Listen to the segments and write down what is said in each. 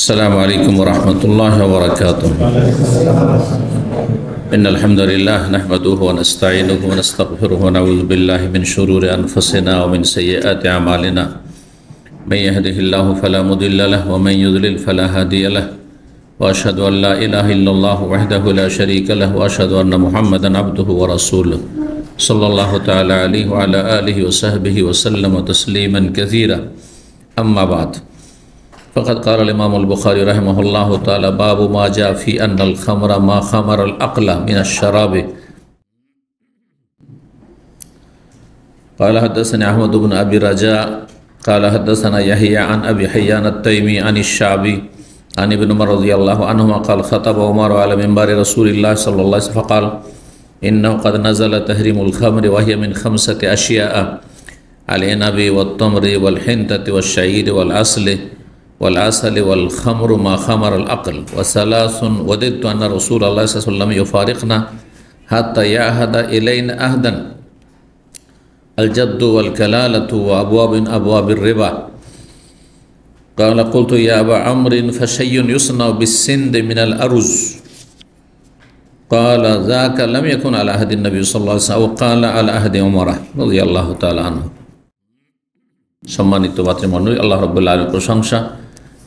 السلام عليكم ورحمة الله وبركاته. إن الحمد لله نحمده ونستعينه ونستغفره ونعوذ بالله من شرور أنفسنا ومن سيئات أعمالنا. من يهده الله فلا مضل له ومن يضلل فلا هادي له. وأشهد أن لا إله إلا الله وحده لا شريك له وأشهد أن محمدا عبده ورسوله صلى الله تعالى عليه وعلى آله وصحبه وسلم تسليما كثيرا. أما بعد، فقد قال الإمام البخاري رحمه الله تعالى: باب ما جاء في أن الخمر ما خمر العقل من الشراب. قال حدثنا أحمد بن أبي رجاء قال حدثنا يحيى عن أبي حيان التيمي عن الشعبي عن ابن عمر رضي الله عنهما قال: خطب عمر على منبر رسول الله صلى الله عليه وسلم فقال: إنه قد نزل تحريم الخمر وهي من 5 أشياء: العنب والتمر والحنطة والشعير والعسل والخمر ما خمر العقل، وثلاث وددت أن رسول الله صلى الله عليه وسلم يفارقنا حتى يعهد إلينا عهدا: الجد والكلالة وأبواب الربا. قال: قلت يا أبا عمرو فشيء يصنع بالسند من الأرز؟ قال: ذاك لم يكن على عهد النبي صلى الله عليه وسلم، أو قال على عهد عمر رضي الله تعالى عنه। সম্মানিত ভাতৃমণ্ডলী, আল্লাহ রাব্বুল আলামিনের প্রশংসা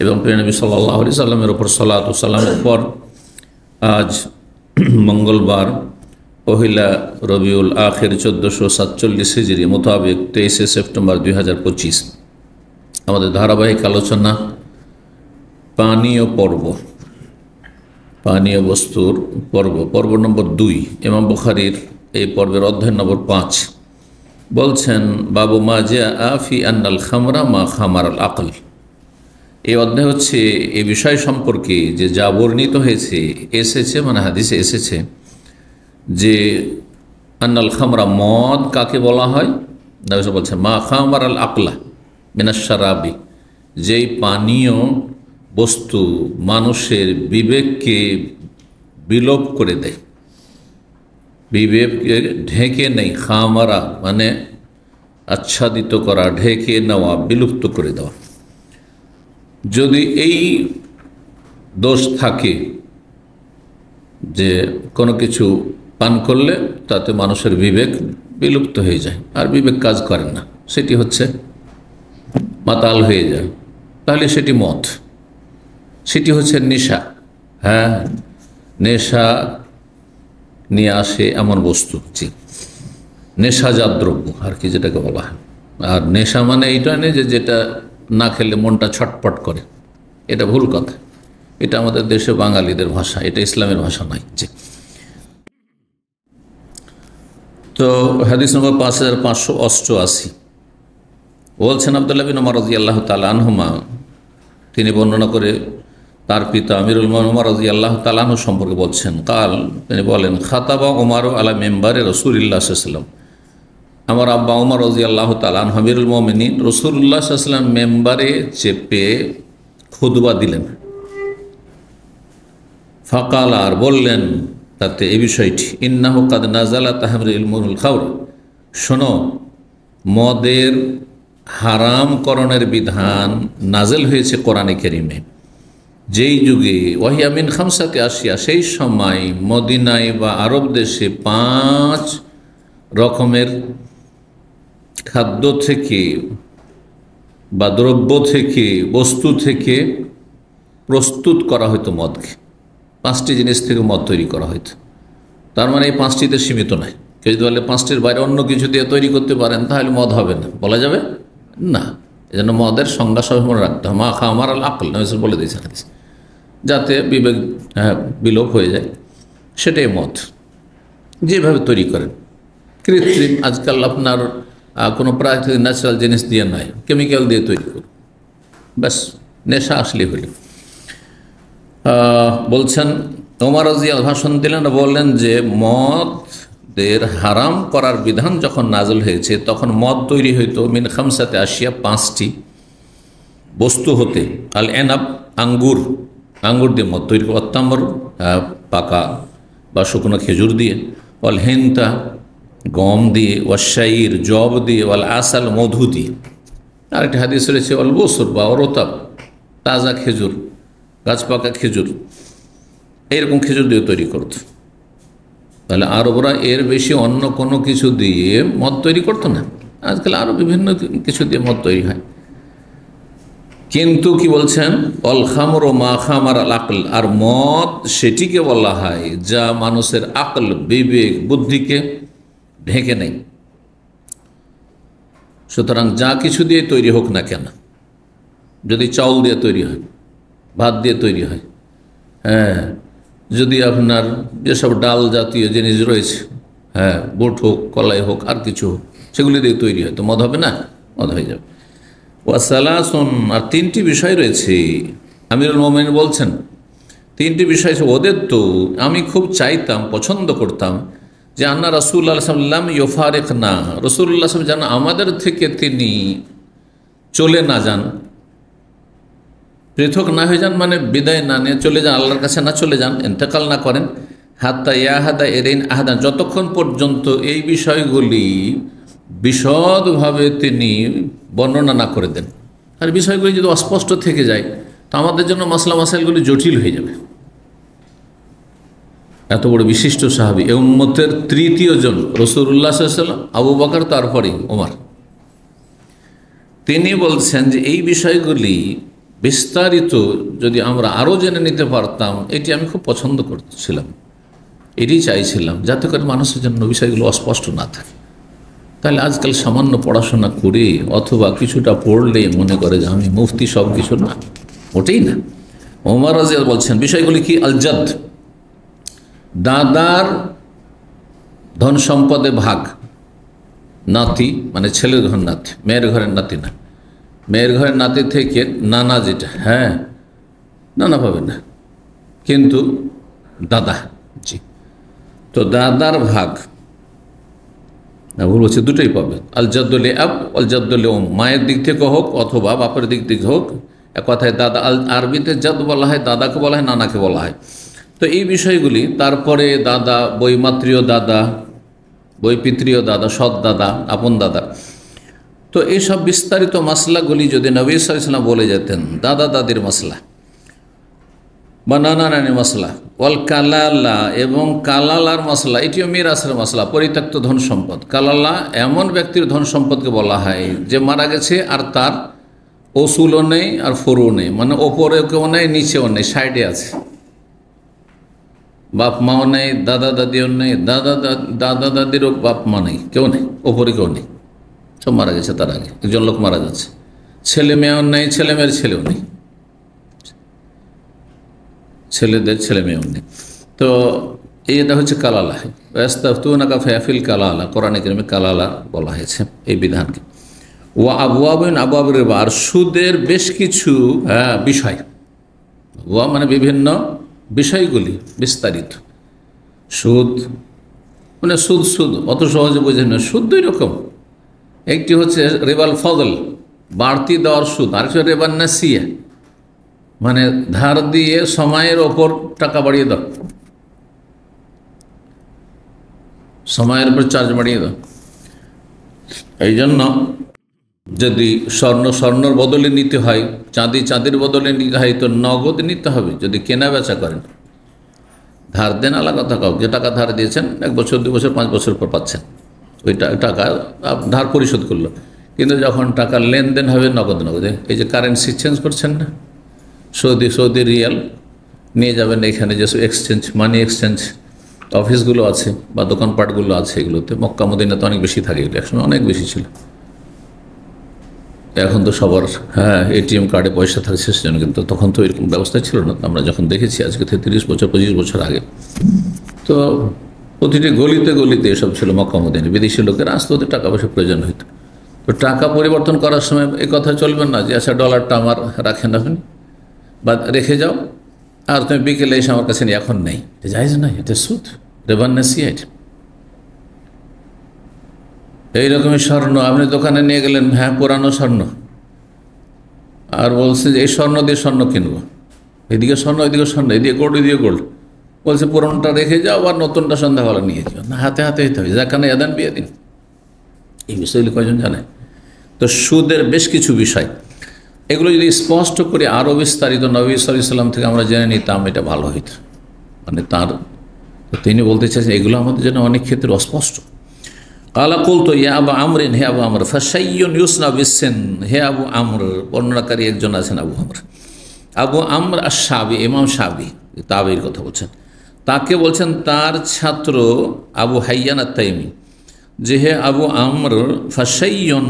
এবং প্রিয় নবী সাল্লাল্লাহু আলাইহি সাল্লামের উপর সালাত ও সালামের পর আজ মঙ্গলবার পহিলা রবিউল আখির 1447 হিজরি মোতাবেক 23 সেপ্টেম্বর 2025 আমাদের ধারাবাহিক আলোচনা পানীয় বস্তুর পর্ব নম্বর 2, ইমাম বুখারীর এই পর্বের অধ্যায় নম্বর 5 বলছেন: বাবু মা জাআ ফি আন্নাল খামরা মা খামারাল আকল। এই অধ্যায় হচ্ছে এই বিষয় সম্পর্কে যে যা বর্ণিত এসেছে মানে হাদিসে এসেছে যে আন্নাল খামরা, মদ কাকে বলা হয়। নবী বলছেন মা খামারাল আকলা মিনাশ শারাবি, যেই পানীয় বস্তু মানুষের বিবেককে বিলোপ করে দেয়, বিবেককে ঢেকে নেই। খামারা মানে আচ্ছাদিত করা, ঢেকে নেওয়া, বিলুপ্ত করে দেওয়া। যদি এই দোষ থাকে যে কোনো কিছু পান করলে তাতে মানুষের বিবেক বিলুপ্ত হয়ে যায়, আর বিবেক কাজ করে না, সেটি হচ্ছে মাতাল হয়ে যায়, তাহলে সেটি মদ, সেটি হচ্ছে নেশা। হ্যাঁ, নেশা নিয়ে আসে এমন বস্তু, জি, নেশাজাত দ্রব্য আর কি, যেটাকে বলা হয়। আর নেশা মানে এইটা নেই যে যেটা না খেলে মনটা ছটপট করে, এটা ভুল কথা। এটা আমাদের দেশে বাঙালিদের ভাষা, এটা ইসলামের ভাষা নয়। জি, তো হাদিস নম্বর 5588 বলছেন আব্দুল্লাহ বিন উমর রাদিয়াল্লাহু তাআলা আনহুমা, তিনি বর্ণনা করে তার পিতা আমিরুল মুমিনিন উমর রাদিয়াল্লাহু তাআলা আনহু সম্পর্কে বলছেন। কাল, তিনি বলেন: খাতাবা উমর আলা মিম্বারে রাসূলুল্লাহ সাল্লাল্লাহু আলাইহি ওয়াসাল্লাম। আমার আব্বা উমর রাদিয়াল্লাহু তাআলা আনহু আমিরুল মুমিনিন রাসূলুল্লাহ সাল্লাল্লাহু আলাইহি ওয়াসাল্লাম মেম্বারে চেপে খুতবা দিলেন। ফাকাল, আর বললেন তাতে এই বিষয়টি: ইন্নাহু কাদ নাযালা তাহরিমুল খামর, শোনো, মদের হারামকরণের বিধান নাজেল হয়েছে কোরআনে কারীমে যেই যুগে, ওয়াহিয়া মিন 5 আশিয়া, সেই সময় মদিনায় বা আরব দেশে 5 রকমের খাদ্য থেকে বা দ্রব্য থেকে, বস্তু থেকে প্রস্তুত করা হতো মদকে। 5টি জিনিস থেকে মদ তৈরি করা হতো। তার মানে এই 5টিতে সীমিত নয়। কেউ যদি বলে 5টির বাইরে অন্য কিছু দিয়ে তৈরি করতে পারেন তাহলে মদ হবে না, বলা যাবে না। এজন্য মদের সংজ্ঞা সব মনে রাখতে হবে। মা খামারাল আকল নবী বলে দিয়েছেন, যাতে বিবেক বিলোপ হয়ে যায়, সেটাই মদ। যেভাবে তৈরি করেন, কৃত্রিম, আজকাল আপনার কোনো প্রাকৃতিক ন্যাচারাল জিনিস দিয়ে নয়, কেমিক্যাল দিয়ে তৈরি করুন, ব্যাস নেশা আসলে হইল। বলছেন ওমর রাদিয়াল্লাহু ভাষণ দিলেন, বললেন যে মদের হারাম করার বিধান যখন নাজল হয়েছে তখন মদ তৈরি হইতো মিন 5 আশিয়া, 5টি বস্তু হতে। আল এনাব, আঙ্গুর দিয়ে মদ তৈরি করা, তামর পাকা বা শুকনো খেজুর দিয়ে, ওয়াল হিনতা গম দিয়ে, ওয়াল শাইর জব দিয়ে, ওয়াল আসাল মধু দিয়ে। আরেকটি হাদিস রয়েছে ওয়াল বসর বা রতাব, তাজা খেজুর গাছ পাকা খেজুর, এইরকম খেজুর দিয়ে তৈরি করত। তাহলে আরবরা এর বেশি অন্য কোনো কিছু দিয়ে মদ তৈরি করতো না। আজকাল আরও বিভিন্ন কিছু দিয়ে মদ তৈরি হয়। কিন্তু কি বলছেন, অল খামর ও মা খামার আল আকল, আর মদ সেটিকে বলা হয় যা মানুষের আকল, বিবেক, বুদ্ধিকে ঢেকে নেয়। সুতরাং যা কিছু দিয়ে তৈরি হোক না কেন, যদি চাউল দিয়ে তৈরি হয়, ভাত দিয়ে তৈরি হয়, হ্যাঁ, যদি আপনার যেসব ডাল জাতীয় জিনিস রয়েছে, হ্যাঁ, বুট হোক, কলাই হোক, আর কিছু হোক, সেগুলি দিয়ে তৈরি হয়, তো মদ হবে না? মদ হয়ে যাবে। ওয়াসালাসুন, আর তিনটি বিষয় রয়েছে। আমিরুল মোমিন বলছেন তিনটি বিষয় ওদের তো আমি খুব চাইতাম, পছন্দ করতাম যে আন্না রাসূলুল্লাহ সাল্লাল্লাহু আলাইহি ইউফারিক না, রাসূলুল্লাহ যেন আমাদের থেকে তিনি চলে না যান, পৃথক না হয়ে যান, মানে বিদায় না নিয়ে চলে যান, আল্লাহর কাছে না চলে যান, ইন্তেকাল না করেন। হাত্তা ইয়াহাদা এরিন আহাদান, যতক্ষণ পর্যন্ত এই বিষয়গুলি বিশদভাবে তিনি বর্ণনা না করে দেন। আর বিষয়গুলি যদি অস্পষ্ট থেকে যায় তো আমাদের জন্য মাসলা মাসাইলগুলি জটিল হয়ে যাবে। এত বড় বিশিষ্ট সাহাবী, এ উম্মতের তৃতীয় জন, রাসূলুল্লাহ সাল্লাল্লাহু আলাইহি ওয়াসাল্লাম, আবু বকর, তারপরেই ওমর। তিনি বলছেন যে এই বিষয়গুলি বিস্তারিত যদি আমরা আরও জেনে নিতে পারতাম, এটি আমি খুব পছন্দ করছিলাম, এটি চাইছিলাম, যাতে করে মানুষের জন্য বিষয়গুলো অস্পষ্ট না থাকে। তাহলে আজকাল সামান্য পড়াশোনা করে অথবা কিছুটা পড়লে মনে করে যে আমি মুফতি, সব কিছু না, ওটাই না। ওমর রাদিয়াল্লাহু বলছেন বিষয়গুলি কি, আল জাদ, দাদার ধন সম্পদে ভাগ, নাতি মানে ছেলের ঘর নাতি, মেয়ের ঘরের নাতি না, মেয়ের ঘরের নাতি থেকে নানা, যেটা, হ্যাঁ, নানা পাবে না, কিন্তু দাদা, জি, তো দাদার ভাগ, ভুল হচ্ছে, দুটোই পাবে। আল জাদ্দুল আব আল জাদ্দুল উম, মায়ের দিক থেকে হোক অথবা বাপের দিক থেকে হোক, এক কথায় দাদা, আল আরবিতে জাদ বলা হয়, দাদাকে বলা হয়, নানাকে বলা হয়। তো এই বিষয়গুলি, তারপরে দাদা, বৈমাত্রীয় দাদা, বৈপিত্রীয় দাদা, সৎ দাদা, আপন দাদা, তো এইসব বিস্তারিত মাসলাগুলি যদি নবী সাল্লাল্লাহু আলাইহি ওয়াসাল্লাম বলে যেতেন, দাদা দাদির মাসলা বা নানা নানির মাসলা, ওয়াল কালালা, এবং কালালার মাসলা, এটিও মিরাসের মাসলা, পরিত্যক্ত ধন সম্পদ। কালালা এমন ব্যক্তির ধন সম্পদকে বলা হয় যে মারা গেছে আর তার ওসুলও নেই আর ফরও নেই, মানে ওপরেও কেউ নেই, নিচেও নেই, সাইডে আছে, বাপ মাও নেই, দাদা দাদিও নেই, দাদা দাদিরও বাপ মা নেই, কেউ নেই, ওপরে কেউ নেই, সব মারা গেছে তার আগে, একজন লোক মারা যাচ্ছে, ছেলে মেয়েও নেই, ছেলে মেয়ের ছেলেও নেই, ছেলেদের ছেলে মেয়েও নেই। তো এটা হচ্ছে কালালা। ইয়াস্তাফতুনাকা ফিল কালালা, কোরআনে কারিমে কালালা বলা হয়েছে এই বিধানকে। ওয়া আবওয়াবুন আবওয়াবুর রিবা, আর সুদের বেশ কিছু বিষয়, ওয়া মানে বিভিন্ন বিষয়গুলি বিস্তারিত। সুদ মানে সুদ, সুদ অত সহজে বোঝেন না, সুদ দুই রকম, একটি হচ্ছে রিবাল ফজল, বাড়তি দেওয়ার সুদ, আর হচ্ছে রিবান নাসিয়া, মানে ধার দিয়ে সময়ের ওপর টাকা বাড়িয়ে দাও, সময়ের উপর চার্জ বাড়িয়ে দাও। এই জন্য যদি স্বর্ণর বদলে নিতে হয়, চাঁদির বদলে নিতে হয়, তো নগদ নিতে হবে। যদি কেনা বেচা করেন, ধার দেন আলাদা কথা, যে টাকা ধার দিয়েছেন 1 বছর 2 বছর 5 বছর পর পাচ্ছেন, ওই টাকা ধার পরিশোধ করলো। কিন্তু যখন টাকার লেনদেন হবে নগদ, এই যে কারেন্সি চেঞ্জ করছেন না, সৌদি রিয়াল নিয়ে যাবেন, এখানে যে এক্সচেঞ্জ, মানি এক্সচেঞ্জ অফিসগুলো আছে বা দোকানপাটগুলো আছে, এগুলোতে মক্কা মদিনাতে অনেক বেশি থাকে, এগুলো একসময় অনেক বেশি ছিল, এখন তো সবার এটিএম কার্ডে পয়সা থাকছে সেজন্য, কিন্তু তখন তো এরকম ব্যবস্থা ছিল না। আমরা যখন দেখেছি আজকে থেকে 30 বছর 25 বছর আগে, তো প্রতিটি গলিতে গলিতে এসব ছিল মক্কা মদিনা, বিদেশি লোকের আসতে ওদের টাকা পয়সা প্রয়োজন হইতো। তো টাকা পরিবর্তন করার সময় এই কথা চলবে না যে আচ্ছা ডলারটা আমার রাখেন আপনি বা রেখে যাও, আর তুমি বিকেলে এসে আমার কাছে নিয়ে, এখন নেই, এটা জায়েজ নাই, এটা সুদ, রিবান নাসিয়া। এইরকমই স্বর্ণ আপনি দোকানে নিয়ে গেলেন, হ্যাঁ পুরানো স্বর্ণ, আর বলছে যে এই স্বর্ণ দিয়ে স্বর্ণ কিনবো, এদিকে স্বর্ণ ওইদিকে স্বর্ণ, এদিকে গোল্ড ওইদিকে গোল্ড, বলছে পুরনোটা রেখে যাও আর নতুনটা সন্ধ্যাবেলা নিয়ে যাও, না হাতে হাতে হইতে হবে, যাখানে এদান বিয়ে দিন। এই বিষয়গুলি কয়জন জানে? তো সুদের বেশ কিছু বিষয়, এগুলো যদি স্পষ্ট করে আরও বিস্তারিত নবী সাল্লাল্লাহু আলাইহি ওয়াসাল্লাম থেকে আমরা জেনে নিতাম, এটা ভালো হইত। মানে তিনি বলতে চাইছেন এগুলো আমাদের জন্য অনেক ক্ষেত্রে অস্পষ্ট। কালা কুলতু ইয়া আবু আমরিন, হে আবু আমর, ফাশাইয়ুন ইউসনা বিসসিন, হে আবু আমর, বর্ণনাকারী একজন আছেন আবু আমর। আবু আমর আশ-শাবি, ইমাম শাবি, তাবেঈর কথা বলছেন, তাকে বলছেন তার ছাত্র আবু হাইয়ান আত-তাইমি, যে হে আবু আমর, ফাশাইয়ুন,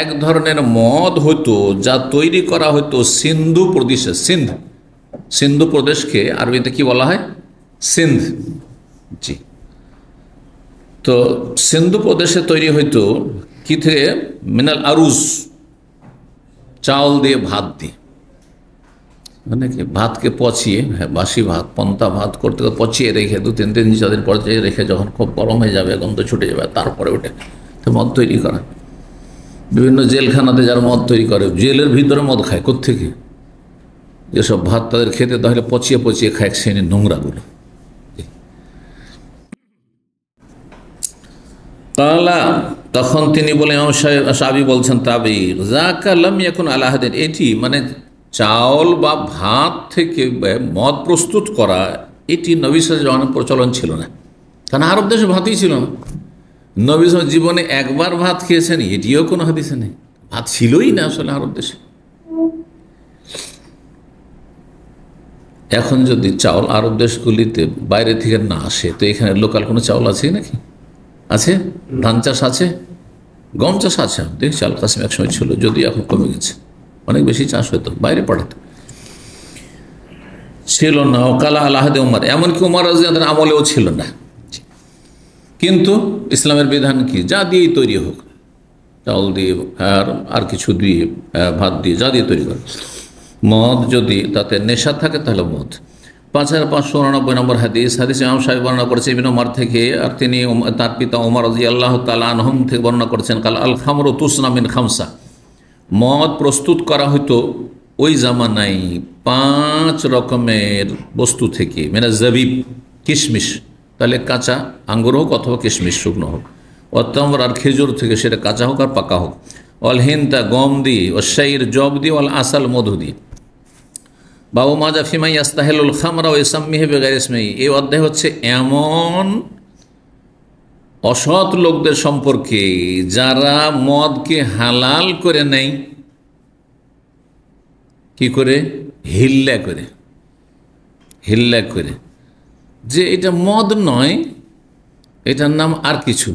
এক ধরনের মদ হতো যা তৈরি করা হতো সিন্ধু প্রদেশে। সিন্ধু প্রদেশকে আরবিতে কি বলা হয়? সিন্ধ। জি, তো সিন্ধু প্রদেশে তৈরি হইতো কি থেকে? মিনাল আরুজ, চাউল দিয়ে, ভাত দিয়ে, মানে কি ভাতকে পচিয়ে, বাসি ভাত, পন্তা ভাত করতে পচিয়ে রেখে 2-3 দিন 4 দিন পর্যায়ে রেখে যখন খুব গরম হয়ে যাবে, গন্ধ ছুটে যাবে, তারপরে ওঠে তো মদ তৈরি করা। বিভিন্ন জেলখানাতে যারা মদ তৈরি করে, জেলের ভিতরে মদ খায় কোত্থেকে? যেসব ভাত তাদের খেতে তাহলে পচিয়ে পচিয়ে খায় শ্রেণীর নোংরাগুলো। কালা, তখন তিনি বলে, ইমাম শাবি বলছেন তাবেঈর, যাকা লাম ইয়াকুন আলা আহাদিন, এটি মানে চাউল বা ভাত থেকে মদ প্রস্তুত করা, এটি নবী সাল্লাল্লাহু আলাইহি ওয়াসাল্লামের প্রচলন ছিল না। কারণ আরব দেশে ভাতই ছিল না। নবী সাল্লাল্লাহু জীবনে একবার ভাত খেয়েছেন, এটিও কোনো হাদিসে নেই। ভাত ছিলই না আসলে আরব দেশে। এখন যদি চাউল আরব দেশগুলিতে বাইরে থেকে না আসে, তো এখানে লোকাল কোনো চাউল আছে নাকি? আছে? ধান চাষ আছে, গম চাষ আছে, দেখছি আল কাসিম একসময় ছিল, যদি এখন কমে গেছে, অনেক বেশি চাষ হতো, বাইরে পাঠাতো, ছিল না। ওকালা আলাহাদে উমার, এমনকি উমর রাদিয়াল্লাহু আনহু আমলেও ছিল না। কিন্তু ইসলামের বিধান কি? যা দিয়েই তৈরি হোক, চাউল দিয়ে আর কিছু দিয়ে, ভাত দিয়ে, যা দিয়ে তৈরি করে, মদ যদি তাতে নেশা থাকে তাহলে মদ। 5589 নম্বর হাদিস ইমাম সাহেব বর্ণনা করেছে ইবনে উমর থেকে, আর তিনি তার পিতা ওমর রাদিয়াল্লাহু তাআলা আনহুম থেকে বর্ণনা করেছেন, কাল আল খামরু তুসনা মিন খামসা, মদ প্রস্তুত করা হতো ওই জামানায় 5 রকমের বস্তু থেকে, মানে জাবিব, কিশমিশ, তাহলে কাঁচা আঙ্গুর হোক অথবা কিশমিশ শুকনো হোক, অতমর আর খেজুর থেকে, সেটা কাঁচা হোক আর পাকা হোক, অল হিন্তা গম দিয়ে, ও শাইর জব দিয়ে, অল আসাল মধু দিয়ে। বাবু মাজা ফিমাই আস্তাহেলুল খামরা ও ইসাম্মিহি বিগাইরি ইসমিহি, এই অধ্যায় হচ্ছে এমন অসৎ লোকদের সম্পর্কে যারা মদকে হালাল করে নেয়, কি করে? হিল্লা করে, যে এটা মদ নয়, এটার নাম আর কিছু,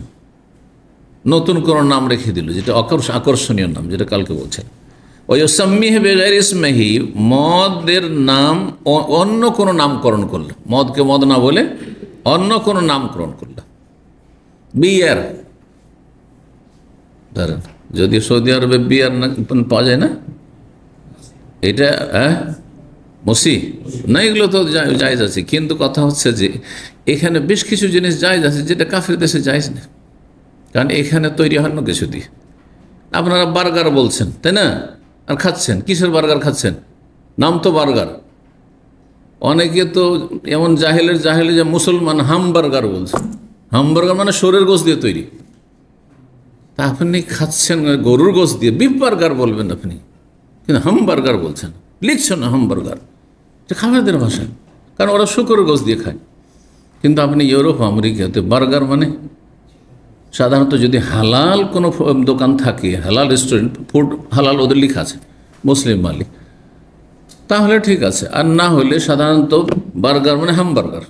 নতুন কোনো নাম রেখে দিল, যেটা আকর্ষণীয় নাম, যেটা কালকে বলছেন। ওয়াসাম্মিহি বিগাইরি ইসমিহি, মদের নাম অন্য কোনো নামকরণ করলো, মদকে মদ না বলে অন্য কোনো নামকরণ করলো। বিয়ার ধরেন, যদি সৌদি আরবে বিয়ার না পাওয়া যায় না, এটা মসি না, এগুলো তো জায়েজ আছে, কিন্তু কথা হচ্ছে যে এখানে বেশ কিছু জিনিস জায়েজ আছে যেটা কাফির দেশে জায়েজ না, কারণ এখানে তৈরি হয় না কিছু দিয়ে। আপনারা বার্গার বলছেন, তাই না? আর খাচ্ছেন, কিসের বার্গার খাচ্ছেন? নাম তো বার্গার। অনেকে তো এমন জাহেলে যে মুসলমান হামবার্গার বলছেন, হামবার্গার মানে শরীর গোশত দিয়ে তৈরি, তা আপনি খাচ্ছেন গরুর গোশত দিয়ে, বিফ বার্গার বলবেন আপনি, কিন্তু হামবার্গার বলছেন, লিখছেন না হামবার্গার, এটা খাবারদের ভাষা, কারণ ওরা শুকরের গোশত দিয়ে খায়। কিন্তু আপনি ইউরোপ আমেরিকাতে বার্গার মানে, সাধারণত যদি হালাল কোনো দোকান থাকে, হালাল রেস্টুরেন্ট, ফুড হালাল ওদের লেখা আছে, মুসলিম মালিক, তাহলে ঠিক আছে, আর না হলে সাধারণত বার্গার মানে হামবার্গার,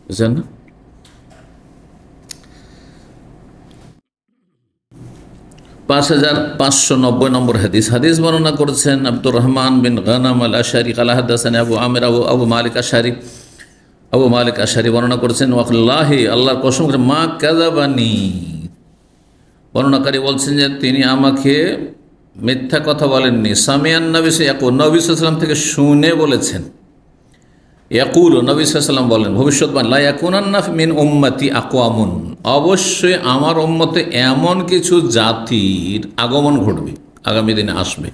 বুঝছেন না? পাঁচ 5590 নম্বর হাদিস বর্ণনা করেছেন আব্দুর রহমান বিন গানাম আল আশারি, কালা হাদাসানি আবু আমির, আবু মালিক আশারি বর্ণনা করেছেন, ওয়াল্লাহি, আল্লাহর কসম করে, মা কাযাবানি, বর্ণনাকারী বলছেন যে তিনি আমাকে মিথ্যা কথা বলেননি। সামিয়ান নবী ইয়াকুল, নবী সাল্লাল্লাহু আলাইহি ওয়াসাল্লাম থেকে শুনে বলেছেন, ইয়াকুল, নবী সাল্লাল্লাহু আলাইহি ওয়াসাল্লাম বলেন, ভবিষ্যৎবাণী, লা ইয়াকুনান্না মিন উম্মতি আকওয়ামুন, অবশ্যই আমার উম্মতে এমন কিছু জাতির আগমন ঘটবে, আগামী দিনে আসবে,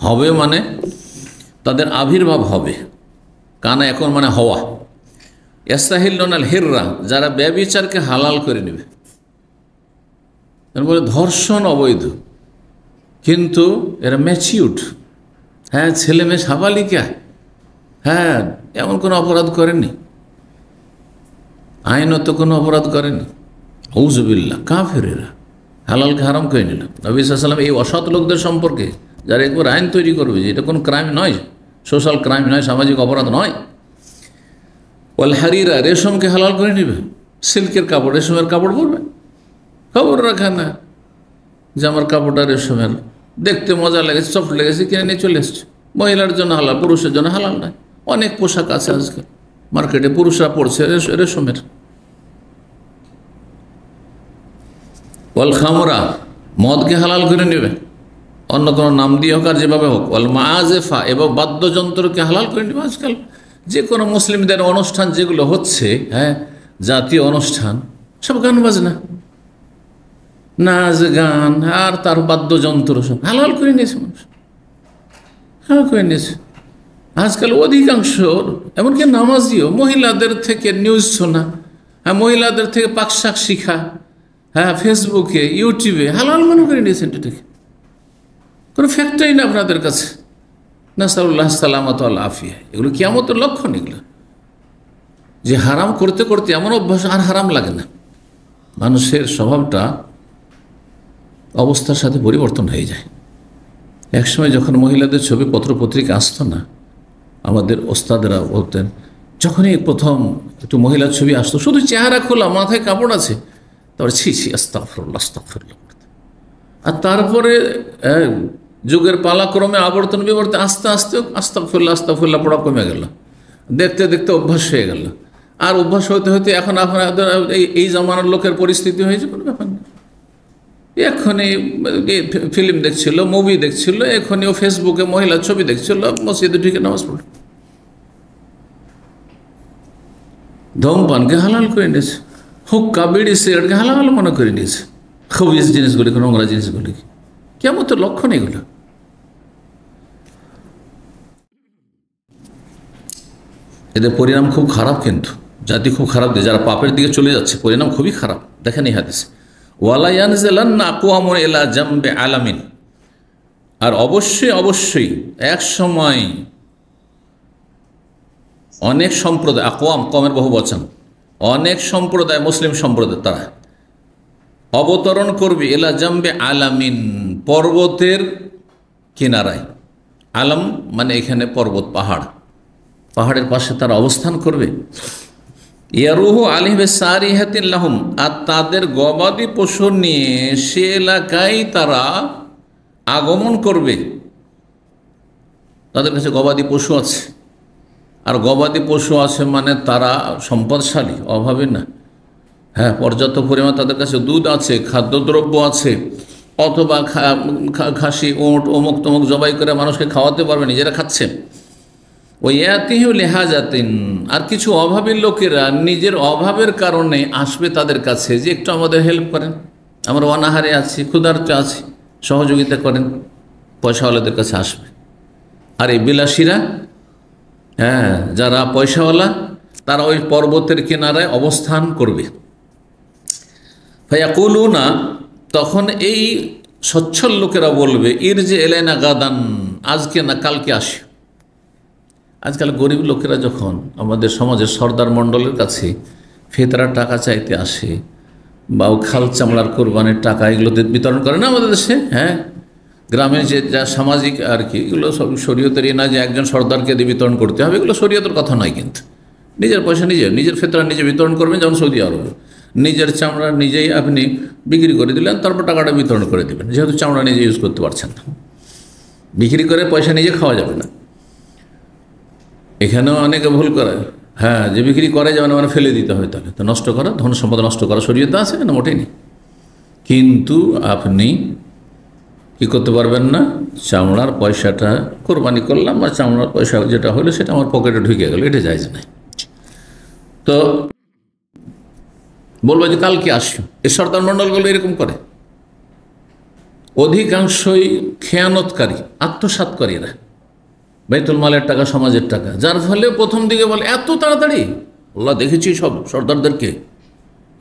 হবে মানে তাদের আবির্ভাব হবে, কানা এখন মানে হওয়া, ইয়াস্তাহিল্লুনাল হিররা, যারা ব্যভিচারকে হালাল করে নেবে, বলে ধর্ষণ অবৈধ, কিন্তু এরা ম্যাচিউড, হ্যাঁ, ছেলে মেয়ে সাবালিকা, হ্যাঁ, এমন কোনো অপরাধ করেনি, আইনত কোনো অপরাধ করেনি। ঔজুবিল্লাহ, কাফেরেরা হালালকে হারাম করে নিল। নবী সাল্লাল্লাহু আলাইহি ওয়াসাল্লাম এই অসৎ লোকদের সম্পর্কে, যারা একবার আইন তৈরি করবে যে এটা কোনো ক্রাইম নয়, সোশ্যাল ক্রাইম নয়, সামাজিক অপরাধ নয়। ওয়াল হারিরা, রেশমকে হালাল করে নেবে, সিল্কের কাপড়, রেশমের কাপড় পরবে, খবর রাখে না যে আমার কাপড়টা রেশমের, দেখতে মজা লেগেছে, সফট লেগেছে, কিনে নিয়ে চলে এসছে। মহিলার জন্য হালাল, পুরুষের জন্য হালাল নয়। অনেক পোশাক আছে আজকাল মার্কেটে, পুরুষরা পরছে রেশমের। ওয়াল খামরা, মদকে হালাল করে নেবে, অন্য কোনো নাম দিয়ে হোক আর যেভাবে হোক। ওয়াল মাআজেফা, এবং বাদ্যযন্ত্রকে হালাল করে নেবে। আজকাল যে কোনো মুসলিমদের অনুষ্ঠান যেগুলো হচ্ছে, হ্যাঁ, জাতীয় অনুষ্ঠান, সব গান বাজনা, নাচ গান আর তার বাদ্যযন্ত্র সব হালাল করে নিয়েছে মানুষ, হালাল করে নিয়েছে। আজকাল অধিকাংশ, এমনকি নামাজিও, মহিলাদের থেকে নিউজ শোনা, হ্যাঁ, মহিলাদের থেকে পাকশাক শিখা, হ্যাঁ, ফেসবুকে, ইউটিউবে হালাল মনে করে নিয়েছেন। এটাকে কোনো ফ্যাক্টরি না আপনাদের কাছে। নাসাল্লাহ সালামত আল আফিয়া, এগুলো কিয়ামতের লক্ষণ। এগুলো যে হারাম করতে করতে এমন অভ্যাস, আর হারাম লাগে না। মানুষের স্বভাবটা অবস্থার সাথে পরিবর্তন হয়ে যায়। একসময় যখন মহিলাদের ছবি পত্রপত্রিকা আসতো না, আমাদের ওস্তাদেরা বলতেন, যখনই প্রথম একটু মহিলার ছবি আসতো, শুধু চেহারা খোলা, মাথায় কাপড় আছে, তারপরে ছি ছি আস্তাগফিরুল্লাহ আস্তাগফিরুল্লাহ। আর তারপরে যুগের পালাক্রমে আবর্তন বিবর্তন আস্তে আস্তে আস্তাগফিরুল্লাহ আস্তাগফিরুল্লাহ পড়া কমে গেল, দেখতে দেখতে অভ্যাস হয়ে গেল। আর অভ্যাস হতে হতে এখন আপনার এই জামানার লোকের পরিস্থিতি হয়েছে, কোনো ব্যাপার নেই। এখনই ফিল্ম দেখছিল, মুভি দেখছিল, এখনই ও ফেসবুকে মহিলার ছবি দেখছিল, মসজিদে ঢুকে নামাজ পড়ল। ধূমপানকে হালাল করে নিয়েছে, হুক্কা, বিড়ি, সিগারেটকে হালাল মনে করে নিয়েছে, খবিস জিনিসগুলিকে, নোংরা জিনিসগুলিকে। কেমন তো লক্ষণ এগুলো। এদের পরিণাম খুব খারাপ, কিন্তু জাতি খুব খারাপ দেয়, যারা পাপের দিকে চলে যাচ্ছে, পরিণাম খুবই খারাপ। দেখেন এই হাদিসে, ওয়ালা ইয়ানজিলান্না আকওয়ামুন ইলা জামবি আলামিন, আর অবশ্যই অবশ্যই এক সময় অনেক সম্প্রদায়, আকওয়াম কমের বহু বচন, অনেক সম্প্রদায়, মুসলিম সম্প্রদায়, তারা অবতরণ করবে ইলা জামবি আলামিন, পর্বতের কিনারায়। আলম মানে এখানে পর্বত, পাহাড়, পাহাড়ের পাশে তারা অবস্থান করবে। ইয়ারুহু আলিহি সারিহাতিন লাহুম, আর তাদের গবাদি পশু নিয়ে সে এলাকায় তারা আগমন করবে। তাদের কাছে গবাদি পশু আছে, আর গবাদি পশু আছে মানে তারা সম্পদশালী, অভাবী না। হ্যাঁ, পর্যাপ্ত পরিমাণ তাদের কাছে দুধ আছে, খাদ্যদ্রব্য আছে, অথবা খাসি, ওঁট, অমুক তমুক জবাই করে মানুষকে খাওয়াতে পারবে, নিজেরা খাচ্ছে। ওই ইয়াতিহু লেহাজাতিন, আর কিছু অভাবী লোকেরা নিজের অভাবের কারণে আসবে তাদের কাছে, যে একটু আমাদের হেল্প করেন, আমরা অনাহারে আছি, ক্ষুধার্ত আছি, সহযোগিতা করেন, পয়সাওয়ালাদের কাছে আসবে। আর এই বিলাসীরা, হ্যাঁ, যারা পয়সাওয়ালা, তারা ওই পর্বতের কিনারায় অবস্থান করবে। ফায়াকুলুনা, তখন এই সচ্ছল লোকেরা বলবে, ইরজি এলাইনা গাদান, আজকে না কালকে আসি। আজকাল গরিব লোকেরা যখন আমাদের সমাজের সর্দার মণ্ডলের কাছে ফেতরার টাকা চাইতে আসে, বা খাল চামড়ার কোরবানির টাকা এগুলো বিতরণ করে না আমাদের দেশে, হ্যাঁ, গ্রামের যে যা সামাজিক আর কি, এগুলো সব শরীয়তের না যে একজন সর্দারকে দিয়ে বিতরণ করতে হবে, এগুলো শরীয়তের কথা নয়। কিন্তু নিজের পয়সা নিজের ফেতরা নিজে বিতরণ করবেন, যেমন সৌদি আরবে নিজের চামড়া নিজেই আপনি বিক্রি করে দিলেন, তারপর টাকাটা বিতরণ করে দেবেন, যেহেতু চামড়া নিজে ইউজ করতে পারছেন না, বিক্রি করে পয়সা নিজে খাওয়া যাবে না। এখানেও অনেকে ভুল করে, হ্যাঁ, যে বিক্রি করে যাবে না মানে ফেলে দিতে হয়, তাহলে তো নষ্ট করা, ধন সম্পদ নষ্ট করা শরীয়তে আছে না? মোটেই নেই। কিন্তু আপনি কি করতে পারবেন না, চামড়ার পয়সাটা কোরবানি করলাম, আর চামড়ার পয়সা যেটা হলো সেটা আমার পকেটে ঢুকে গেল, এটা জায়েজ নাই। তো বলবো যে কালকে আসি। এই সর্দার মণ্ডলগুলো এরকম করে, অধিকাংশই খেয়ানতকারী, আত্মসাৎকারী এরা, বাইতুল মালের টাকা, সমাজের টাকা, যার ফলে প্রথম দিকে বলে এত তাড়াতাড়ি, আল্লাহ দেখেছি সব সর্দারদেরকে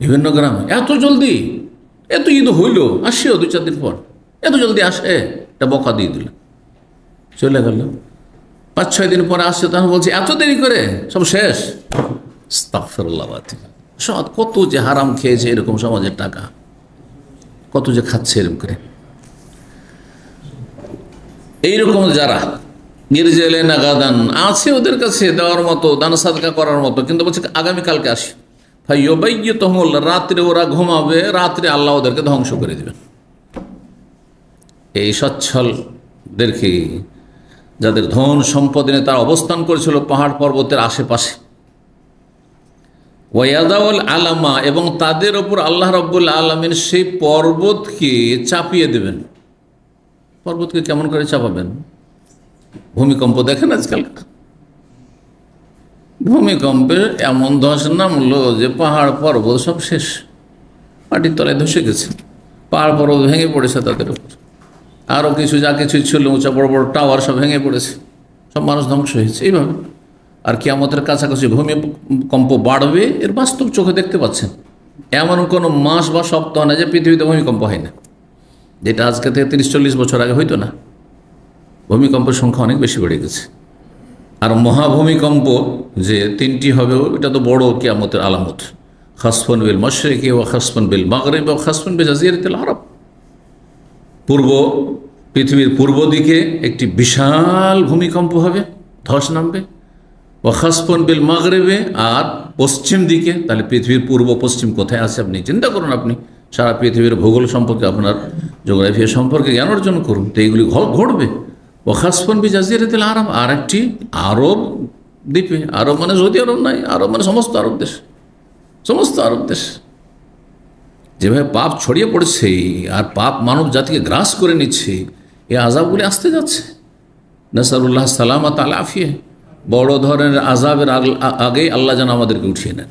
বিভিন্ন গ্রামে, এত জলদি, এত ঈদ হইল, আসিও 2-4 দিন পর, এত জলদি আসে, একটা বকা দিয়ে দিল, চলে গেল। 5-6 দিন পরে আসছে, তখন বলছে এত দেরি করে সব শেষ। আস্তাগফিরুল্লাহ। কত যে হারাম খেয়েছে এরকম সমাজের টাকা, কত যে খাচ্ছে এরকম করে। এইরকম যারা গির্জেলে নাগাদান আছে ওদের কাছে দেওয়ার মতো, দান সাদকা করার মতো, কিন্তু বলছে আগামীকালকে আসি। ফাইয়ুবাইয়িতুহুম, রাত্রে ওরা ঘুমাবে, রাত্রে আল্লাহ ওদেরকে ধ্বংস করে দেবেন। এই সচ্ছলদেরকে, যাদের ধন সম্পদ নিয়ে তারা অবস্থান করেছিল পাহাড় পর্বতের আশেপাশে, ওয়াদাউল আলামা, এবং তাদের ওপর আল্লাহ রাব্বুল আলামিন সেই পর্বতকে চাপিয়ে দেবেন। পর্বতকে কেমন করে চাপাবেন? ভূমিকম্প দেখেন আজকাল, ভূমিকম্পে এমন ধস নামলো যে পাহাড় পর্বত সব শেষ, মাটির তলায় ধসে গেছে, পাহাড় পর্বত ভেঙে পড়েছে তাদের উপর। আরও কিছু যা কিছু ছিল উঁচা বড় বড় টাওয়ার সব ভেঙে পড়েছে, সব মানুষ ধ্বংস হয়েছে এইভাবে। আর কিয়ামতের কাছাকাছি ভূমিকম্প বাড়বে, এর বাস্তব চোখে দেখতে পাচ্ছেন। এমন কোনো মাস বা সপ্তাহ না যে পৃথিবীতে ভূমিকম্প হয় না, যেটা আজকে থেকে 30-40 বছর আগে হইতো না। ভূমিকম্পের সংখ্যা অনেক বেশি বেড়ে গেছে। আর মহাভূমিকম্প যে 3টি হবে, এটা তো বড় কিয়ামতের আলামত। খাসফুন বিল মাশরিকি ওয়া খাসফুন বিল মাগরিবি ওয়া খাসফুন বিজাজিরাতিল আরব। পৃথিবীর পূর্ব দিকে একটি বিশাল ভূমিকম্প হবে, ধস নামবে। ওয়া খাসফুন বিল মাগরিবি, আর পশ্চিম দিকে, তাহলে পৃথিবীর পূর্ব পশ্চিম কোথায় আছে আপনি চিন্তা করুন। আপনি সারা পৃথিবীর ভূগোল সম্পর্কে, আপনার জিওগ্রাফিয়া সম্পর্কে জ্ঞান অর্জন করুন, তো এইগুলি ঘটবে। ও খাসফুন বিজাজিরাতিল আরব, আর একটি আরব দ্বীপে, আরব মানে সৌদি আরব নয়, আরব মানে সমস্ত আরব দেশ, সমস্ত আরব দেশ। যেভাবে পাপ ছড়িয়ে পড়ছে আর পাপ মানব জাতিকে গ্রাস করে নিচ্ছে, এই আযাবগুলি আসতে যাচ্ছে। নাসারুল্লাহ সালামাত আল আফিয়া। বড় ধরনের আযাবের আগেই আল্লাহ যেন আমাদেরকে উঠিয়ে নেন,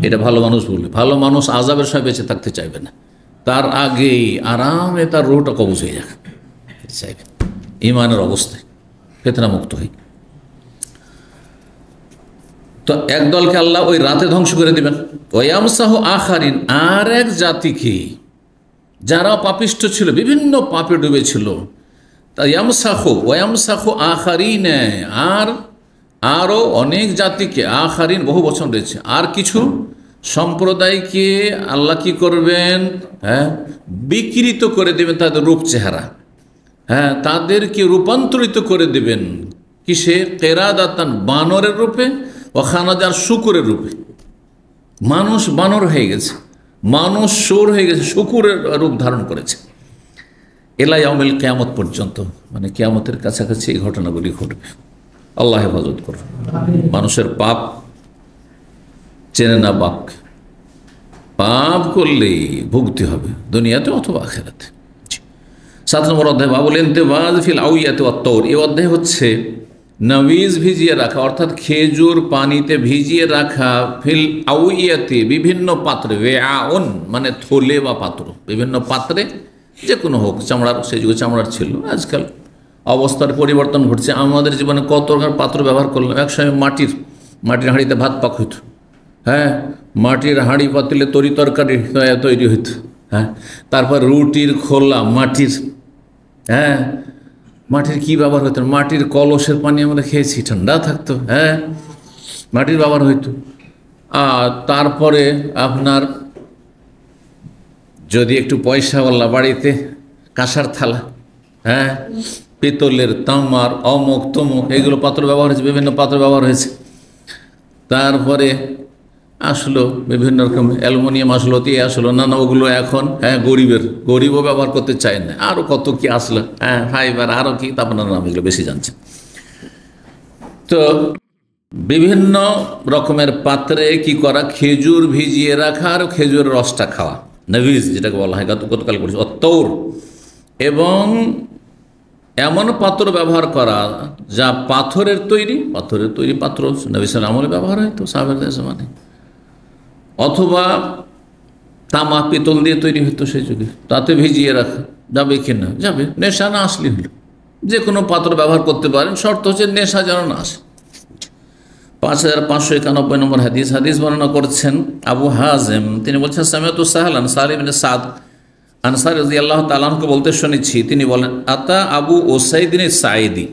এটা ভালো মানুষ বলবে। ভালো মানুষ আযাবের সময় বেঁচে থাকতে চাইবে না, তার আগেই আরামে তার রুহটা কবজ হয়ে যাক চাইবে, ইমানের অবস্থায় ফিতনা মুক্ত হই। তো একদলকে আল্লাহ ওই রাতে ধ্বংস করে দিবেন। ওয়ামসাহু আখারিন, আর এক জাতিকে যারা পাপিষ্ঠ ছিল, বিভিন্ন পাপে ডুবেছিল, তা ওয়ামসাহু আখারিন, আর আরও অনেক জাতিকে, আখারিন বহু বচন রয়েছে, আর কিছু সম্প্রদায়কে আল্লাহ কি করবেন? বিকৃত করে দেবেন তাদের রূপ চেহারা, তাদেরকে রূপান্তরিত করে দেবেন কিসে? কেরাদাতান, বানরের রূপে, ও খানাজার, শুকুরের রূপে। মানুষ বানর হয়ে গেছে, মানুষ শুর হয়ে গেছে, শুকুরের রূপ ধারণ করেছে। এলা ইয়াউমিল কিয়ামত পর্যন্ত, মানে কিয়ামতের কাছাকাছি এই ঘটনাগুলি ঘটবে। আল্লাহ হেফাজত করুন। মানুষের পাপ চেনে না বাপকে, পাপ করলেই ভুগতে হবে দুনিয়াতে অথবা আখিরাতে। 7 নম্বর অধ্যায় বাবুল ইন্তেবাজ ফিল আউয়াতি ওয়াত তৌর। এই অধ্যায় হচ্ছে নবীজ ভিজিয়ে রাখা, অর্থাৎ খেজুর পানিতে ভিজিয়ে রাখা, ফিল আউয়াতি, বিভিন্ন পাত্রে, ওয়াউন মানে থলে বা পাত্র, বিভিন্ন পাত্রে, যে কোনো হোক, চামড়ার, সেই যুগে চামড়ার ছিল, আজকাল অবস্থার পরিবর্তন ঘটছে। আমাদের জীবনে কত রকমের পাত্র ব্যবহার করলাম। একসময় মাটির হাঁড়িতে ভাত পাক হইতো, মাটির হাঁড়ি পাতিলে তরি তরকারি তৈরি হইতো, তারপর রুটির খোলা মাটির, মাটির কি ব্যবহার হতো? মাটির কলসের পানি আমরা খেয়েছি, ঠান্ডা থাকতো, মাটির ব্যবহার হইতো। আর তারপরে আপনার যদি একটু পয়সাওয়ালা বাড়িতে কাঁসার থালা, পিতলের, তামার, অমুক তমুক, এগুলো পাত্র ব্যবহার হয়েছে, বিভিন্ন পাত্র ব্যবহার হয়েছে। তারপরে আসলো বিভিন্ন রকম অ্যালুমিনিয়াম আসলো, দিয়ে আসলো, না ওগুলো এখন গরিবও ব্যবহার করতে চায় না। আরও কত কি আসলো, ফাইবার, আরও কি, আপনার নাম এগুলো বেশি জানছেন। তো বিভিন্ন রকমের পাত্রে কি করা? খেজুর ভিজিয়ে রাখা আর খেজুরের রসটা খাওয়া, নবীজ যেটাকে বলা হয়, গতকাল বলেছি, অত্তৌর। এবং এমন পাত্র ব্যবহার করা যা পাথরের তৈরি পাত্র নবী সাল্লাল্লাহু আলাইহি ব্যবহার হয়তো সাহাবাদের জামানে, অথবা তামা, পিতল দিয়ে তৈরি হতো সেই যুগে, তাতে ভিজিয়ে রাখা যাবে কিনা? যাবে, নেশা না আসলে হলো। যে কোনো পাত্র ব্যবহার করতে পারেন, শর্ত হচ্ছে নেশা যেন না আসে। 5591 নম্বর হাদিস বর্ণনা করছেন আবু হাজেম। তিনি বলছেন সামিআতু সাহলান, সাহল ইবনে সাদ আনসার রাদিয়াল্লাহু তাআলা আনহুকে বলতে শুনেছি, তিনি বলেন আতা আবু ওসাইদিন সাঈদি,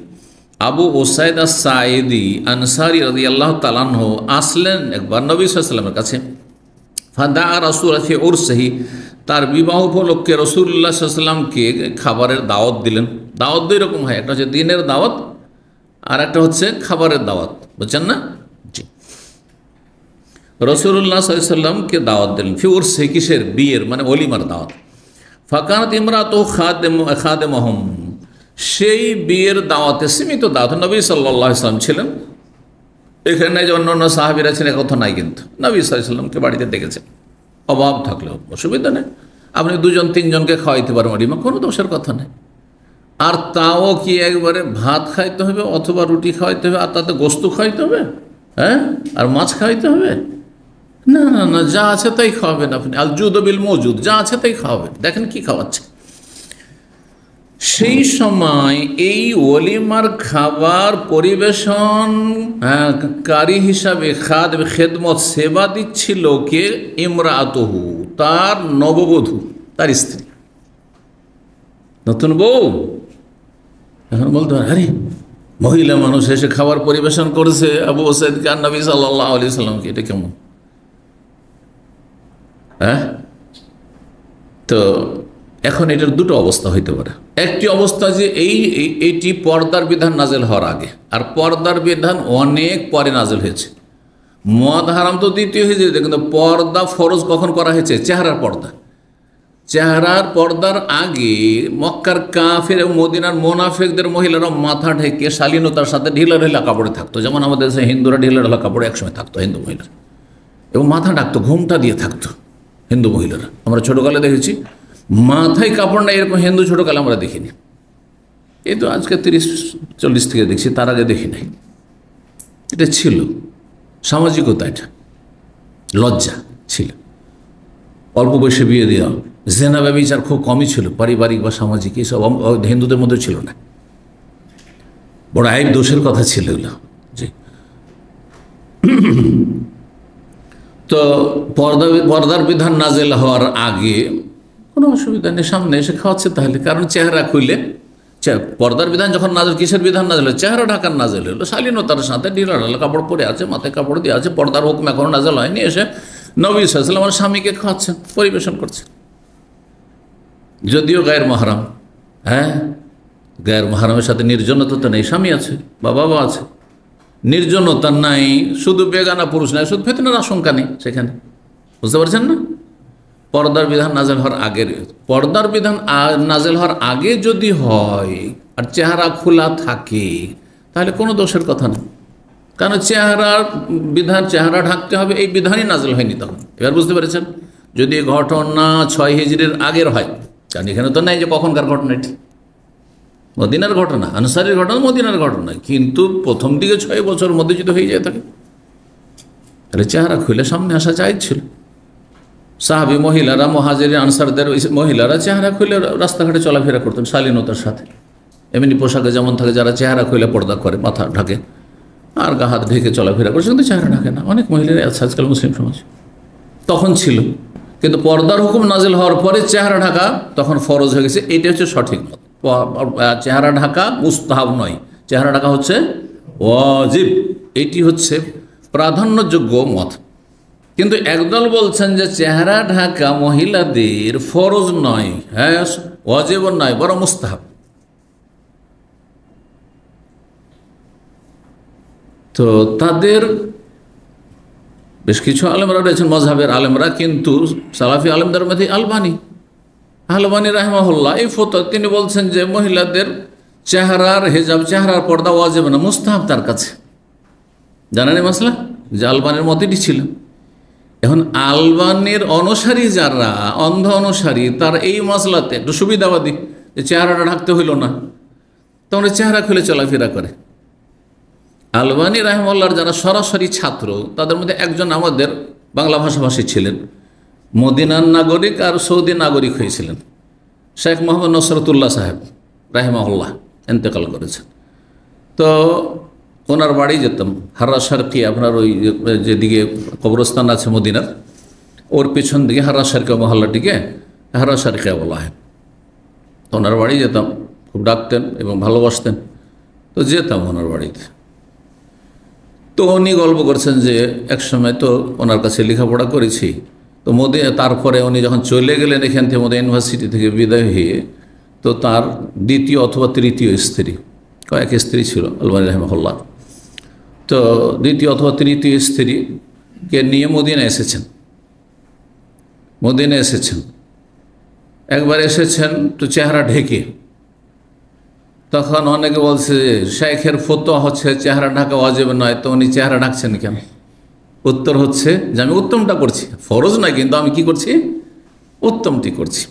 আবু ওসাইদ আস-সাঈদি আনসারী রাদিয়াল্লাহু তাআলা আনহু আসলেন একবার নবী সাল্লাল্লাহু আলাইহি ওয়াসাল্লামের কাছে। ফাদা রাসূল ফি উরসিহি, তার বিবাহ উপলক্ষে রাসূলুল্লাহ সাল্লাল্লাহু আলাইহি ওয়াসাল্লামকে খাবারের দাওয়াত দিলেন। দাওয়াত দুই রকম হয়, একটা হচ্ছে দিনের দাওয়াত আর একটা হচ্ছে খাবারের দাওয়াত, বুঝছেন না? জি, রাসূলুল্লাহ সাল্লাল্লাহু আলাইহি ওয়াসাল্লামকে দাওয়াত দিলেন ফি উরসিহি, কিসের? বিয়ের, মানে ওলিমার দাওয়াত। ফাকানাত ইমরাতু খাদেমহুম, সেই বিয়ের দাওয়াতে সীমিত দাওয়াত, নবী সাল্লাল্লাহু আলাইহি ওয়াসাল্লাম ছিলেন এখানে, যে অন্য অন্য সাহাবীরা ছিলেন কথা নাই, কিন্তু নবী সাল্লাল্লাহু আলাইহি ওয়াসাল্লামকে বাড়িতে ডেকেছেন। অভাব থাকলেও অসুবিধা নেই, আপনি দুজন তিনজনকে খাওয়াইতে পারেন ওলিমা, কোনো দোষের কথা নেই। আর তাও কি একবারে ভাত খাইতে হবে অথবা রুটি খাওয়াইতে হবে আর তাতে গোস্ত খাওয়াইতে হবে, হ্যাঁ, আর মাছ খাওয়াইতে হবে? না না না, যা আছে তাই খাওয়াবেন আপনি, আল জুদ বিল মওজুদ, যা আছে তাই খাওয়াবেন। দেখেন কি খাওয়াচ্ছে। সেই সময় এই ওলিমার খাবার পরিবেশন কারী হিসাবে খেদমত সেবা দিচ্ছিল কে? ইমরাতুহু, তার নববধূ, তার স্ত্রী, নতুন বউ। এখন বলতে আরে মহিলা মানুষ এসে খাবার পরিবেশন করেছে আবু ওসাইদকে আর নবী সাল্লাল্লাহু আলাইহি সাল্লামকে, এটা কেমন? হ্যাঁ, তো এখন এটার দুটো অবস্থা হইতে পারে। একটি অবস্থা যে এইটি পর্দার বিধান নাজেল হওয়ার আগে, আর পর্দার বিধান অনেক পরে নাজেল হয়েছে। মদ হারাম তো দ্বিতীয় হয়েছে, কিন্তু পর্দা ফরজ কখন করা হয়েছে? চেহারার পর্দা। চেহারার পর্দার আগে মক্কার কাফের এবং মদিনার মোনাফেকদের মহিলারা মাথা ঢেকে শালীনতার সাথে ঢিলা ঢিলা কাপড়ে থাকতো, যেমন আমাদের দেশে হিন্দুরা ঢিলা ঢিলা কাপড়ে একসময় থাকতো হিন্দু মহিলারা, এবং মাথা ঢাকতো, ঘুমটা দিয়ে থাকতো হিন্দু মহিলারা। আমরা ছোটোকালে দেখেছি মাথায় কাপড় নাই এরকম হিন্দু ছোটোকালে আমরা দেখিনি। এই তো আজকে 30-40 থেকে দেখছি, তার আগে দেখি নাই। এটা ছিল সামাজিকতা, এটা লজ্জা ছিল। অল্প বয়সে বিয়ে দেওয়া, জেনা ব্যভিচার খুব কমই ছিল, পারিবারিক বা সামাজিক এইসব হিন্দুদের মধ্যে ছিল না, বড় আইব দোষের কথা ছিল এগুলো। জি, তো পর্দার বিধান নাজেল হওয়ার আগে কোনো অসুবিধা নেই, সামনে এসে খাওয়াচ্ছে তাহলে, কারণ চেহারা খুললে পর্দার বিধান যখন নাজেল, কিসের বিধান নাজেল হলো? চেহারা ঢাকার নাজেল হলো, শালীনতার সাথে ঢিলা ঢালা কাপড় পরে আছে, মাথায় কাপড় দিয়ে আছে, পর্দার হুকুম এখনো নাজেল হয়নি। এসে নবী সাল্লাল্লাহু আলাইহি ওয়াসাল্লাম আমার স্বামীকে খাওয়াচ্ছেন, পরিবেশন করছেন, যদিও গায়ের মাহরাম। হ্যাঁ, গায়ের মাহরামের সাথে নির্জনতা তো নেই, স্বামী আছে বা বাবা আছে, নির্জনতা নাই, শুধু বেগানা পুরুষ নাই, শুধু ফিতনার আশঙ্কা নেই সেখানে, বুঝতে পারছেন না? পর্দার বিধান নাজেল হওয়ার আগের, পর্দার বিধান নাজেল হওয়ার আগে যদি হয় আর চেহারা খোলা থাকে তাহলে কোনো দোষের কথা নেই, কারণ চেহারার বিধান, চেহারা ঢাকতে হবে, এই বিধানই নাজেল হয়নি তখন। এবার বুঝতে পেরেছেন? যদি ঘটনা 6 হিজরির আগের হয়, কারণ এখানে তো নাই যে কখনকার ঘটনা, এটি মদিনার ঘটনা, আনসারের ঘটনা, মদিনার ঘটনা, কিন্তু প্রথম দিকে 6 বছর মধ্যে যদি হয়ে যায় থাকে তাহলে চেহারা খুলে সামনে আসা জায়েজ ছিল। সাহাবী মহিলারা, মুহাজিরিন আনসারদের মহিলারা চেহারা খুলে রাস্তাঘাটে চলাফেরা করতেন শালীনতার সাথে, এমনি পোশাকে যেমন থাকে, যারা চেহারা খুলে পর্দা করে, মাথা ঢাকে আর গা হাত ঢেকে চলাফেরা করে, কিন্তু চেহারা ঢাকে না, অনেক মহিলারা আছে আজকাল মুসলিম সমাজ, তখন ছিল। কিন্তু পর্দার হুকুম নাজিল হওয়ার পরে চেহারা ঢাকা তখন ফরজ হয়ে গেছে, এটা হচ্ছে সঠিক মত। চেহারা ঢাকা মুস্তাহাব নয়, চেহারা ঢাকা হচ্ছে ওয়াজিব, এটি হচ্ছে প্রাধান্যযোগ্য মত। কিন্তু একদল বলছেন যে চেহারা ঢাকা মহিলাদের ফরজ নয়, হ্যাঁ ওয়াজিব নয়, বরং মুস্তাহাব। তো তাদের বেশ কিছু আলেমরা রয়েছেন, মজহাবের আলেমরা, কিন্তু সালাফি আলেমদের মধ্যে আলবানী রাহিমাহুল্লাহ এই ফতোয়া, তিনি বলছেন যে মহিলাদের চেহারার হেজাব, চেহারার পর্দা ওয়াজিব না, মুস্তাহাব তার কাছে। জানেন এই মাসলা, যে আলবানীর মতটি ছিল। এখন আলবানীর অনুসারী যারা, অন্ধ অনুসারী, তার এই মাসলাতে একটু সুবিধাবাদী, যে চেহারাটা ঢাকতে হইল না, তোমরা চেহারা খুলে চলাফেরা করে। আলবানী রাহিমাহুল্লাহর যারা সরাসরি ছাত্র, তাদের মধ্যে একজন আমাদের বাংলা ভাষাভাষী ছিলেন, মদিনার নাগরিক আর সৌদি নাগরিক হয়েছিলেন, শেখ মোহাম্মদ নসরতুল্লাহ সাহেব রাহিমাহুল্লাহ, ইন্তেকাল করেছেন। তো ওনার বাড়ি যেতাম, হাররা শারকি, আপনার ওই যেদিকে কবরস্থান আছে মদিনার, ওর পেছন দিকে হাররা শারকি মহল্লাটিকে হারা শারিকা বলা হয়। তো ওনার বাড়ি যেতাম, খুব ডাকতেন এবং ভালোবাসতেন, তো যেতাম ওনার বাড়িতে। তো উনি গল্প করছেন যে একসময় তো ওনার কাছে লেখাপড়া করেছি, তো তারপরে উনি যখন চলে গেলেন এখান থেকে ইউনিভার্সিটি থেকে বিদায় হয়ে, তো তার দ্বিতীয় অথবা তৃতীয় স্ত্রী, কয়েক স্ত্রী ছিল আলবানী রাহিমাহুল্লাহ, তো দ্বিতীয় অথবা তৃতীয় স্ত্রীকে নিয়ে মদিনা এসেছেন। একবার এসেছেন তো চেহারা ঢেকে। তখন অনেকে বলছে শেখের ফতোয়া হচ্ছে চেহারা ঢাকা ওয়াজিব নয়, তো উনি চেহারা ঢাকছেন কেন? উত্তর হচ্ছে যে আমি উত্তমটা করছি, ফরজ নয়, কিন্তু আমি কি করছি? উত্তমটি করছি।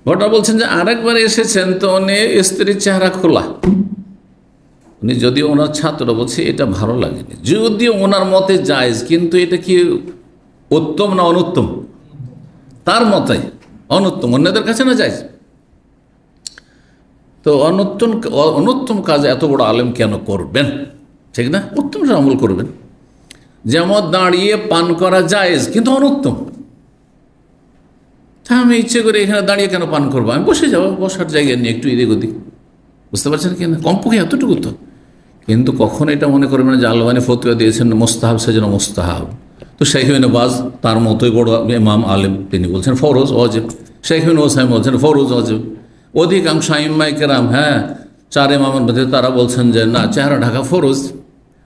ঘটনা বলছেন যে আরেকবার এসেছেন তো উনি স্ত্রীর চেহারা খোলা। উনি যদিও ওনার ছাত্র, বলছে এটা ভালো লাগেনি, যদিও ওনার মতে জায়েজ, কিন্তু এটা কি উত্তম না অনুত্তম? তার মতে অনুত্তম, অন্যদের কাছে না জায়েজ। তো অনুত্তম কাজ এত বড় আলেম কেন করবেন? ঠিক না? উত্তম আমল করবেন। যেমন দাঁড়িয়ে পান করা জায়েজ, কিন্তু অনুত্তম। তা আমি ইচ্ছে করে এখানে দাঁড়িয়ে কেন পান করবো? আমি বসে যাবো, বসার জায়গা নিয়ে একটু এদিক ওদিক, বুঝতে পারছেন কি না? কমপক্ষে এতটুকু তো। কিন্তু কখন এটা মনে করবেন যে আলবানী ফতোয়া দিয়েছেন মোস্তাহাব, সেজন্য মোস্তাহাব। তো শেখ ইবনে বাজ তার মতোই বড় ইমাম আলেম, তিনি বলছেন ফরজ ওয়াজিব। শেখ ইবনে ওসাইম বলছেন ফরজ ওয়াজিব। অধিকাংশ আইম্মায়ে কেরাম, চার ইমামের মধ্যে তারা বলছেন যে না, চেহারা ঢাকা ফরজ।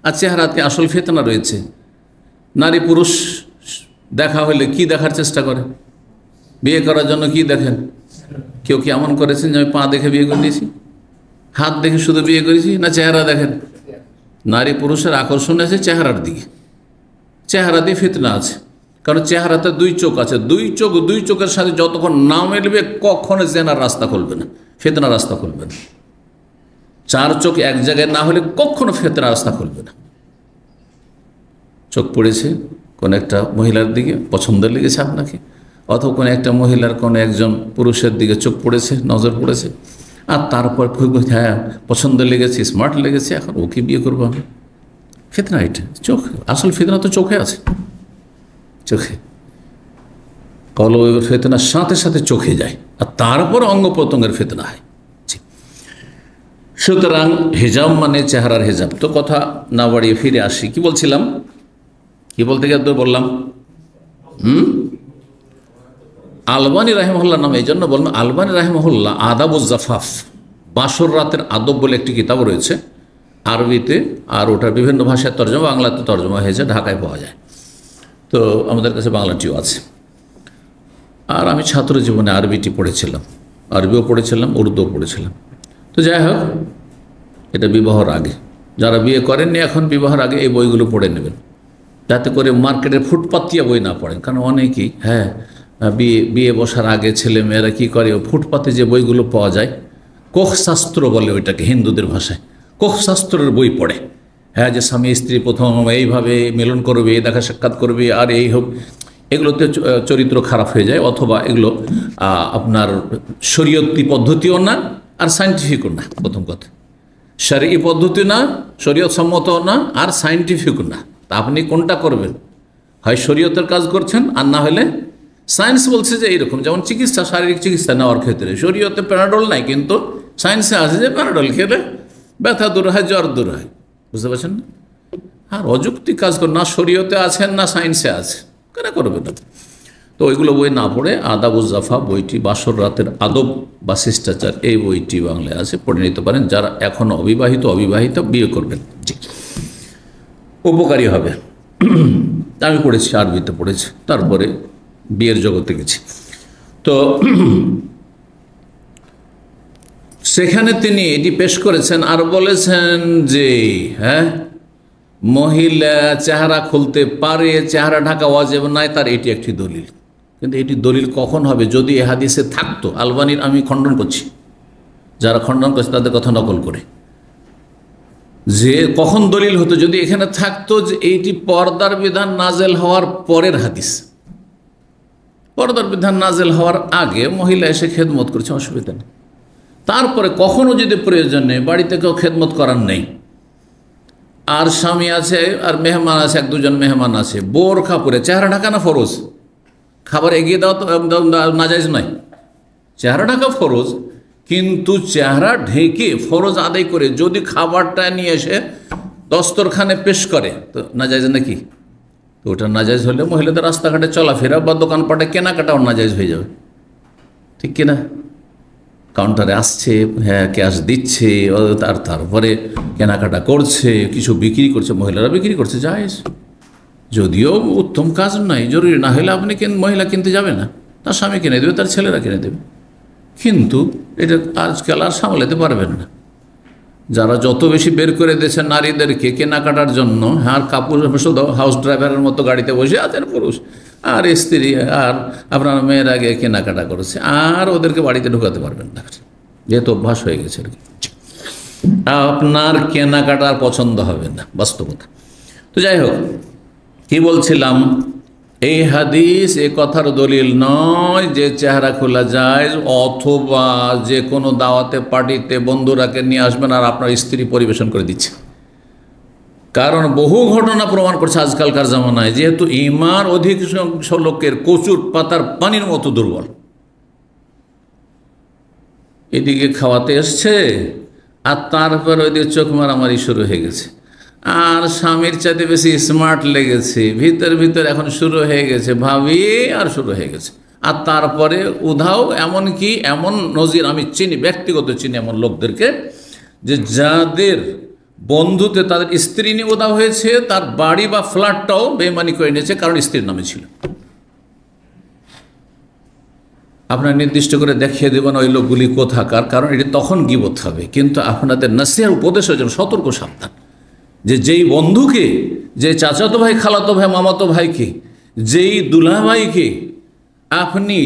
আর চেহারাতে আসল ফিতনা রয়েছে। নারী পুরুষ দেখা হলে কি দেখার চেষ্টা করে? বিয়ে করার জন্য কি দেখেন? কেউ কি এমন করেছেন যে আমি পা দেখে বিয়ে করে নিয়েছি, হাত দেখে শুধু বিয়ে করেছি? না, চেহারা দেখেন। নারী পুরুষের আকর্ষণ আছে চেহারার দিকে। চেহারা দিয়ে ফিতনা আছে, কারণ চেহারাতে দুই চোখ আছে। দুই চোখের সাথে যতক্ষণ না মেলবে কখনো জেনার রাস্তা খুলবে না, ফিতনার রাস্তা খুলবে না। চার চোখ এক জায়গায় না হলে কখনো ফিতনার রাস্তা খুলবে না। চোখ পড়েছে কোনো একটা মহিলার দিকে, পছন্দ লেগেছে আপনাকে, অথবা কোনো একটা মহিলার কোনো একজন পুরুষের দিকে চোখ পড়েছে, নজর পড়েছে, আর তারপর পছন্দ লেগেছে, স্মার্ট লেগেছে, এখন ওকে বিয়ে করবো আমি। ফিতনা এটা, চোখ। আসল ফিতনা তো চোখে আছে, চোখে। কলবের ফিতনার সাথে সাথে চোখে যায়, আর তারপর অঙ্গ প্রত্যঙ্গের ফিতনা হয়। সুতরাং হিজাব মানে চেহারার হিজাব। তো কথা না বাড়িয়ে ফিরে আসি, কি বলছিলাম, কি বলতে গেলে তো বললাম আলবানী রাহিমাহুল্লাহ নামে এই জন্য বললাম। আলবানী রাহিমাহুল্লাহ আদাবুজ জাফাফ, বাসর রাতের আদব বলে একটি কিতাব রয়েছে আরবিতে, আর ওটার বিভিন্ন ভাষায় তর্জমা, বাংলাতে তর্জমা হয়েছে, ঢাকায় পাওয়া যায়। তো আমাদের কাছে বাংলাটিও আছে। আর আমি ছাত্র জীবনে আরবিটি পড়েছিলাম, আরবিও পড়েছিলাম, উর্দুও পড়েছিলাম। তো যাই হোক, এটা বিবাহর আগে, যারা বিয়ে করেননি এখন বিবাহের আগে এই বইগুলো পড়ে নেবেন, যাতে করে মার্কেটের ফুটপাতিয়া বই না পড়েন। কারণ অনেকেই বিয়ে বসার আগে ছেলে মেয়েরা কী করে, ফুটপাতে যে বইগুলো পাওয়া যায়, কোখশাস্ত্র বলে ওইটাকে হিন্দুদের ভাষায়, কোখশাস্ত্রের বই পড়ে। যে স্বামী স্ত্রী প্রথম এইভাবে মিলন করবে, দেখা সাক্ষাৎ করবে, আর এই হোক, এগুলোতে চরিত্র খারাপ হয়ে যায়, অথবা এগুলো আপনার শরীয়তি পদ্ধতিও না আর সায়েন্টিফিকও না। প্রথম কথা, শরঈ পদ্ধতি না, শরীয়ত সম্মত না, আর সায়েন্টিফিকও না। তা আপনি কোনটা করবেন? হয় শরীয়তের কাজ করছেন, আর না হলে সায়েন্স বলছে যে এইরকম। যেমন চিকিৎসা, শারীরিক চিকিৎসা নেওয়ার ক্ষেত্রে শরীয়তে প্যারাডল নাই, কিন্তু সায়েন্সে আছে যে প্যারাডল খেলে ব্যথা দূর হয়, জ্বর দূর হয়। বুঝতে পারছেন না? আর অযৌক্তিক কাজ করেন, না শরীয়তে আছেন না সায়েন্সে আছে, কেন করবেন না? তো ওইগুলো বই না পড়ে আদাবুজ জাফা বইটি, বাসর রাতের আদব বা শিষ্টাচার, এই বইটি বাংলায় আছে, পড়ে নিতে পারেন যারা এখনও অবিবাহিত বিয়ে করবেন। জি, উপকারী হবে। আমি পড়েছি, আরবিতে পড়েছি, তারপরে বিয়ের জগতে গেছি। তো সেখানে তিনি এটি পেশ করেছেন আর বলেছেন যে মহিলা চেহারা খুলতে পারে, চেহারা ঢাকা ওয়াজিব নাই, তার এটি একটি দলিল। কিন্তু এটি দলিল কখন হবে? যদি এ হাদিসে থাকতো। আলবানীর আমি খণ্ডন করছি, যারা খণ্ডন করছে তাদের কথা নকল করে, যে কখন দলিল হতো? যদি এখানে থাকতো যে এইটি পর্দার বিধান নাজেল হওয়ার পরের হাদিস। পর্দার বিধান নাজেল হওয়ার আগে মহিলা এসে খেদমত করছে, অসুবিধা নেই। তারপরে কখনো যদি প্রয়োজন নেই, বাড়িতে কেউ খেদমত করার নেই, আর স্বামী আছে আর মেহমান আছে, এক দুজন মেহমান আছে, বোরখা পরে, চেহারা ঢাকা না ফরজ? খাবার এগিয়ে দেওয়া তো নাজায়েজ নয়। চেহারা ঢাকা ফরজ, কিন্তু চেহারা ঢেকে ফরজ আদায় করে যদি খাবারটা নিয়ে এসে দস্তরখানে পেশ করে তো নাজায়েজ নাকি? তো ওটা নাজায়েজ হলে মহিলাদের রাস্তাঘাটে চলাফেরা বা দোকানপাটে কেনাকাটাও নাজায়েজ হয়ে যাবে, ঠিক কিনা? কাউন্টারে আসছে, হ্যাঁ ক্যাশ দিচ্ছে, তারপরে কেনাকাটা করছে, কিছু বিক্রি করছে, মহিলারা বিক্রি করছে, জায়েজ। যদিও উত্তম কাজ নয়, জরুরি না হলে আপনি মহিলা কিনতে যাবে না, তার স্বামী কিনে দেবে, তার ছেলেরা কিনে দেবে, কিন্তু এটা আজকাল আর সামলাতে পারবেন না। যারা যত বেশি বের করে দিয়েছে নারীদেরকে কেনাকাটার জন্য, আর কাপড় শুধু হাউস ড্রাইভারের মতো গাড়িতে বসে আছেন পুরুষ আর স্ত্রী, আর আপনার মেয়ের আগে কেনাকাটা করেছে, আর ওদেরকে বাড়িতে ঢোকাতে পারবেন না, যেহেতু অভ্যাস হয়ে গেছে আর কি। আপনার কেনাকাটার পছন্দ হবে না, বাস্তবতা। তো যাই হোক, কি বলছিলাম, এই হাদিস এ কথার দলিল নয় যে চেহারা খোলা যায়, অথবা যে কোনো দাওয়াতে পার্টিতে বন্ধুরাকে নিয়ে আসবেন আর আপনার স্ত্রী পরিবেশন করে দিচ্ছে। কারণ বহু ঘটনা প্রমাণ করছে আজকালকার জামানায়, যেহেতু ঈমান অধিকাংশ লোকের কচুর পাতার পানির মতো দুর্বল, এদিকে খাওয়াতে এসছে আর তারপর ওইদিকে চোখ মারামারি শুরু হয়ে গেছে, আর স্বামীর চাইতে বেশি স্মার্ট লেগেছে, ভিতর এখন শুরু হয়ে গেছে ভাবি, আর শুরু হয়ে গেছে। আর তারপরে উধাও, এমনকি এমন নজির আমি চিনি, ব্যক্তিগত চিনি এমন লোকদেরকে, যে যাদের বন্ধুতে তাদের স্ত্রী নিয়ে উধাও হয়েছে, তার বাড়ি বা ফ্ল্যাটটাও বেইমানি করে নিয়েছে, কারণ স্ত্রীর নামে ছিল। আপনার নির্দিষ্ট করে দেখিয়ে দেবেন ওই লোকগুলি কোথাকার, কারণ এটি তখন গীবত হবে। কিন্তু আপনাদের নসিহত উপদেশের জন্য সতর্ক সাবধান, যে যেই বন্ধুকে, যে চাচাতো ভাই, খালাতো ভাই, মামাতো ভাইকে, যেই দুলাভাইকে আপনি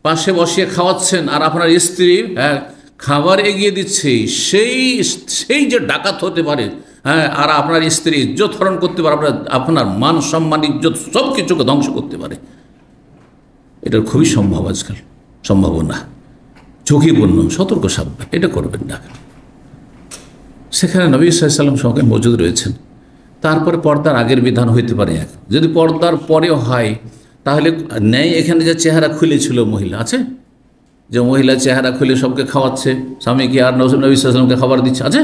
পাশে বসিয়ে খাওয়াচ্ছেন আর আপনার স্ত্রী খাবার এগিয়ে দিচ্ছে, সেই যে ডাকাত হতে পারে, হ্যাঁ, আর আপনার স্ত্রী ইজ্জত হরণ করতে পারে, আপনার মান সম্মান ইজ্জত সব কিছুকে ধ্বংস করতে পারে, এটার খুবই সম্ভব আজকাল, সম্ভাবনা ঝুঁকিপূর্ণ, সতর্ক সাবধান, এটা করবেন না। সেখানে নবী সাল্লাল্লাহু আলাইহি ওয়াসাল্লাম সঙ্গে মজুদ রয়েছেন। তারপরে পর্দার আগের বিধান হইতে পারে এক, যদি পর্দার পরেও হয় তাহলে ন্যায় এখানে যে চেহারা খুলেছিল মহিলা আছে, যে মহিলা চেহারা খুলে সবকে খাওয়াচ্ছে, স্বামীকে আর নবী সাল্লাল্লাহু আলাইহি ওয়াসাল্লামকে খাবার দিচ্ছে, আছে,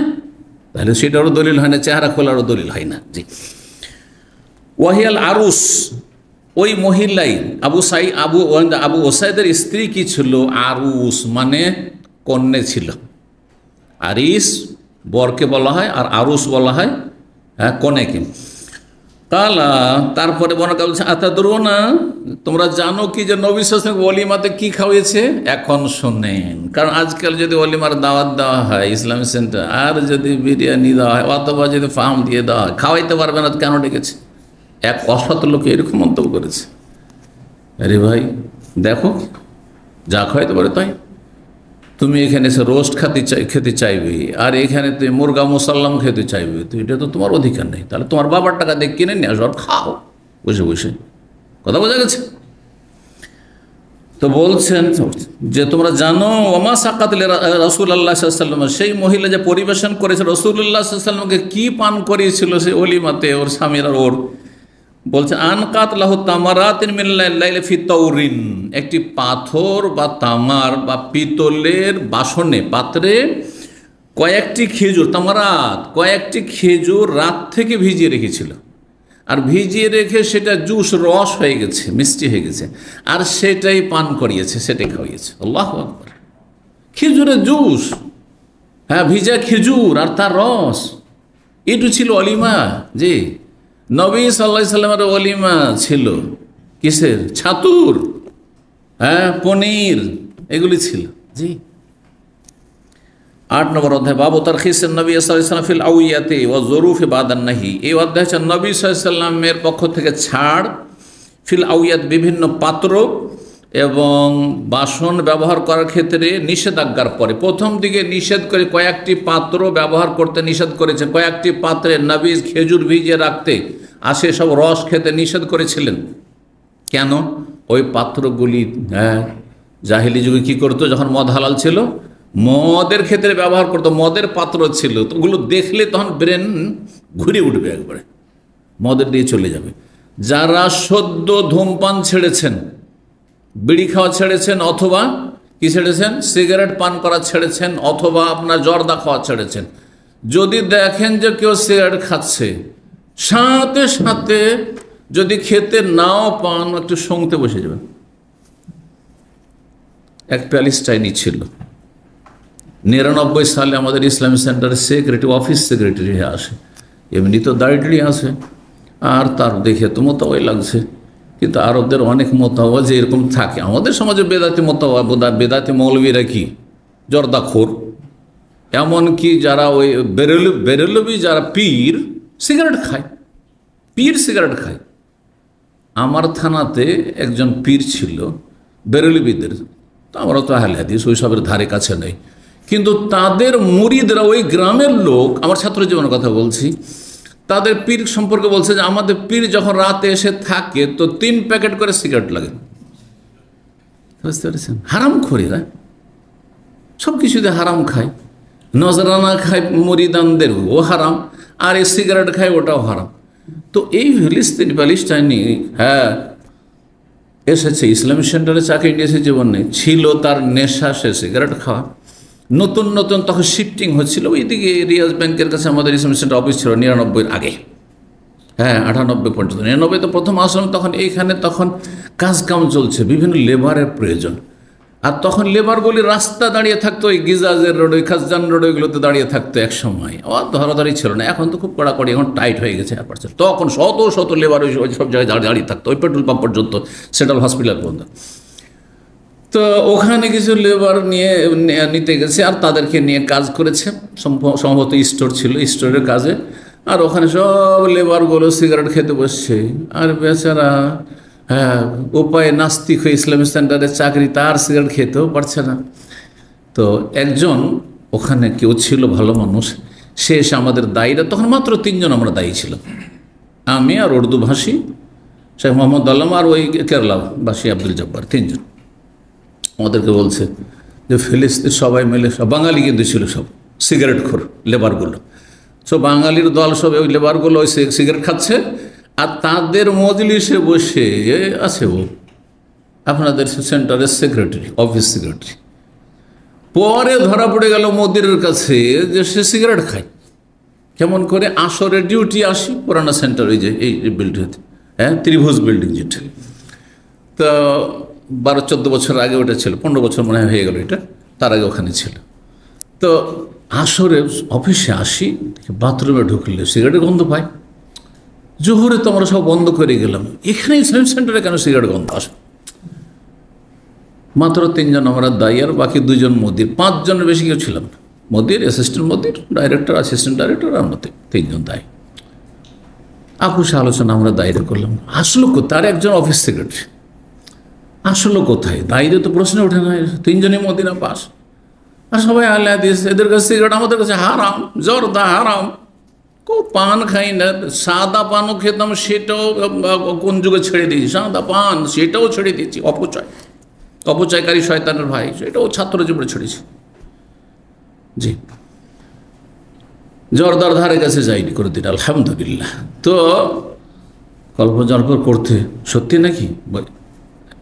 তাহলে সেটারও দলিল হয় না, চেহারা খোলারও দলিল হয় না। জি, ওয়াহিয়াল আরুস, ওই মহিলাই আবু ওসাইদের স্ত্রী কি ছিল? আরুস মানে কন্যা ছিল। আরিস বরকে বলা হয়, আর আরুস বলা হয় কনেকে। কালা, তারপরে বর্ণনা বলছে, আতাদরুনা, তোমরা জানো কি যে নবী সাল্লাল্লাহু আলাইহি ওয়াসাল্লাম ওলিমাতে কি খাওয়াইছে? এখন শোনেন, কারণ আজকাল যদি ওলিমার দাওয়াত দেওয়া হয় ইসলামিক সেন্টার, আর যদি বিরিয়ানি দেওয়া হয় অথবা যদি ফার্ম দিয়ে দেওয়া হয়, খাওয়াইতে পারবে না, কেন ডেকেছে? এক অসৎ লোকে এরকম মন্তব্য করেছে, আরে ভাই দেখো, যা খাওয়াইতে পারে তাই, তুমি এখানে এসে রোস্ট খেতে চাইবে, আর এখানে তুমি মুরগা মুসাল্লাম খেতে চাইবে, তো এটা তো তোমার অধিকার নেই, তাহলে তোমার বাবার টাকা দিয়ে কিনে নিয়ে আসো আর খাও বসে বসে। কথা বোঝা গেছে? তো বলছেন যে তোমরা জানো, ওমা সাকাত রাসূলুল্লাহ সাল্লাল্লাহু আলাইহি ওয়াসাল্লাম, সেই মহিলা যে পরিবেশন করেছে রাসূলুল্লাহ সাল্লাল্লাহু আলাইহি ওয়াসাল্লামকে কি পান করিয়েছিল সেই ওলিমাতে, ওর স্বামীর আর ওর, বলছে আনকাত লাহু তামারাতিন মিন লাইলি ফি তাওরিন, একটি পাথর বা তামার বা পিতলের বাসনে, পাত্রে কয়েকটি খেজুর, তামারাত কয়েকটি খেজুর রাত থেকে ভিজিয়ে রেখেছিল, আর ভিজিয়ে রেখে সেটা জুস, রস হয়ে গেছে, মিষ্টি হয়ে গেছে, আর সেটাই পান করিয়েছে, সেটাই খাওয়িয়েছে। আল্লাহু আকবার! খেজুরের জুস, হ্যাঁ, ভিজা খেজুর আর তার রস, এটু ছিল অলিমা। জি, নবী সাল্লাল্লাহু আলাইহি সাল্লামের ওলিমা ছিল কিসের? ছাতুর, হ্যাঁ, পনির, এগুলি ছিল। জি, 8 নম্বর অধ্যায়, বাবু তারখিসের নবী সাল্লাল্লাহু আলাইহি ওয়াসাল্লাম ফিল আউয়াতি ওয়া যুরুফি বাদান নাহি। এই অধ্যায় হচ্ছে নবী সাল্লাল্লাহু আলাইহি সাল্লামের পক্ষ থেকে ছাড়, ফিল আউয়াত বিভিন্ন পাত্র এবং বাসন ব্যবহার করার ক্ষেত্রে নিষেধাজ্ঞার পরে। প্রথম দিকে নিষেধ করে কয়েকটি পাত্র ব্যবহার করতে নিষেধ করেছেন, কয়েকটি পাত্রে নবী খেজুর ভিজিয়ে রাখতে আর সেসব রস খেতে নিষেধ করেছিলেন। কেন? ওই পাত্রগুলি জাহিলি যুগে কী করতো, যখন মদ হালাল ছিল, মদের ক্ষেত্রে ব্যবহার করতো, মদের পাত্র ছিল, তো ওগুলো দেখলে তখন ব্রেন ঘুরে উঠবে, একবারে মদের দিয়ে চলে যাবে। যারা সদ্য ধূমপান ছেড়েছেন, বিড়ি খাওয়া ছেড়েছেন, অথবা কি ছেড়েছেন, সিগারেট পান করা ছেড়েছেন, অথবা আপনার জর্দা খাওয়া ছেড়েছেন। যদি দেখেন যে কেউ সিগারেট খাচ্ছে, সাথে সাথে যদি খেতে নাও পান, একটু শুংতে বসে যাবেন। এক প্যালেস্টাইনি ছিল, 99 সালে আমাদের ইসলামিক সেন্টারের সেক্রেটারি, অফিস সেক্রেটারি হয়ে আসে। এমনি তো দাঁড়িয়ে আছে, আর তার দেখে তো মোতাবাই লাগছে। কিন্তু আরবদের অনেক মোতাবা যে এরকম থাকে। আমাদের সমাজে বেদাতি মোতাবা, বেদাতি মৌলবীরা কি জর্দাখোর, এমনকি যারা ওই বেরেলবি যারা পীর, সিগারেট খায়, পীর সিগারেট খায়। আমার থানাতে একজন পীর ছিল বেরেলবিদের, তো আমরা তো আহলে হাদিস, ওই সবের ধারে কাছে নেই, কিন্তু তাদের মুরিদরা, ওই গ্রামের লোক, আমার ছাত্র জীবনের কথা বলছি, তাদের পীর সম্পর্কে বলছে যে আমাদের পীর যখন রাতে এসে থাকে তো 3 প্যাকেট করে সিগারেট লাগে। বুঝতে পেরেছেন? হারাম খোরেরা, সব কিছুতে হারাম খায়। নজরানা খায় মুরিদানদের, ও হারাম, আর এই সিগারেট খায়, ওটাও হারাম। তো এই প্যালেস্টাইনি হ্যাঁ এসেছে ইসলামিক সেন্টারে, চাকরি নিয়েছে জীবনে, ছিল তার নেশা সে সিগারেট খাওয়া। নতুন নতুন তখন শিফটিং হচ্ছিল ওইদিকে, রিয়াজ ব্যাংকের কাছে আমাদের ইসলামিক সেন্টার অফিস ছিল 99 আগে, হ্যাঁ 98 পর্যন্ত। 99 তো প্রথম আসলাম, তখন এইখানে তখন কাজ কাম চলছে, বিভিন্ন লেবারের প্রয়োজন। আর তখন লেবারগুলি রাস্তা দাঁড়িয়ে থাকতো, ওই গিজাজের রোড, ওই খাসজান রোড, ওইগুলোতে দাঁড়িয়ে থাকতো এক সময়। ও ধরাধরি ছিল না, এখন তো খুব কড়াকড়ি, এখন টাইট হয়ে গেছে। তখন শত শত লেবার ওই সব জায়গায় দাঁড়িয়ে থাকতো, ওই পেট্রোল পাম্প পর্যন্ত, সেন্ট্রাল হসপিটাল পর্যন্ত। তো ওখানে কিছু লেবার নিতে গেছে, আর তাদেরকে নিয়ে কাজ করেছে, সম্ভবত স্টোর ছিল, স্টোরের কাজে। আর ওখানে সব লেবারগুলো সিগারেট খেতে বসছে, আর বেচারা হ্যাঁ উপায়ে নাস্তিক হয়ে ইসলামিক সেন্টারের চাকরি, তার সিগারেট খেতেও পারছে না। তো একজন ওখানে কেউ ছিল ভালো মানুষ, সে এসে আমাদের দায়ীরা, তখন মাত্র 3 জন আমরা দায়ী ছিলাম, আমি আর উর্দু ভাষী শেখ মোহাম্মদ আলম, আর ওই কেরালাবাসী আব্দুল জব্বার, 3 জন। আমাদেরকে বলছে যে ফিলিস্তিন সবাই মিলে, সব বাঙালি কিন্তু ছিল, সব সিগারেট খোর লেবারগুলো, সব বাঙালির দল, সব ওই লেবারগুলো ওই সিগারেট খাচ্ছে, আর তাদের মজলিসে বসে আছে ও আপনাদের সেন্টারের সেক্রেটারি, অফিস সেক্রেটারি। পরে ধরা পড়ে গেল মোদিরের কাছে যে সে সিগারেট খায়। কেমন করে? আসরের ডিউটি আসি পুরানা সেন্টার, ওই যে এই বিল্ডিংতে, হ্যাঁ ত্রিভুজ বিল্ডিং যেটা, তো 12-14 বছর আগে ওটা ছিল, 15 বছর মনে হয়ে গেল এটা, তার আগে ওখানে ছিল। তো আসরে অফিসে আসি, বাথরুমে ঢুকলে সিগারেটের গন্ধ পাই। জোহরে তো আমরা সব বন্ধ করে গেলাম, এখানে ইসলামিক সেন্টারে কেন সিগারেট গন্ধ আসে? মাত্র 3 জন আমরা দায়ী, আর বাকি 2 জন মোদির, 5 জনের বেশি কেউ ছিলাম না। মোদির, অ্যাসিস্ট্যান্ট মোদির, ডাইরেক্টর, অ্যাসিস্ট্যান্ট ডাইরেক্টর, আমরা 3 জন দায়ী। আপুসে আলোচনা আমরা দায়ীরা করলাম, আসলো তার একজন অফিস সেক্রেটারি, আসলো কোথায়? দায়ীদের তো প্রশ্ন ওঠে না, 3 জনই মদিনা পাস, আর সবাই আহলে হাদিস, এদের কাছে সিগারেট, আমাদের কাছে হারাম, জর্দা হারাম, কেউ পান খাই না। সাদা পানও খেতাম, সেটাও কোন যুগে ছেড়ে দিয়েছি, সাদা পান সেটাও ছেড়ে দিয়েছি। অপচয়কারী শয়তানের ভাই, সেটাও ছাত্র জীবনে ছেড়েছি। জি, জর্দার ধারে কাছে যাইনি কোনোদিন, আলহামদুলিল্লাহ। তো গল্প জল্প করতে, সত্যি নাকি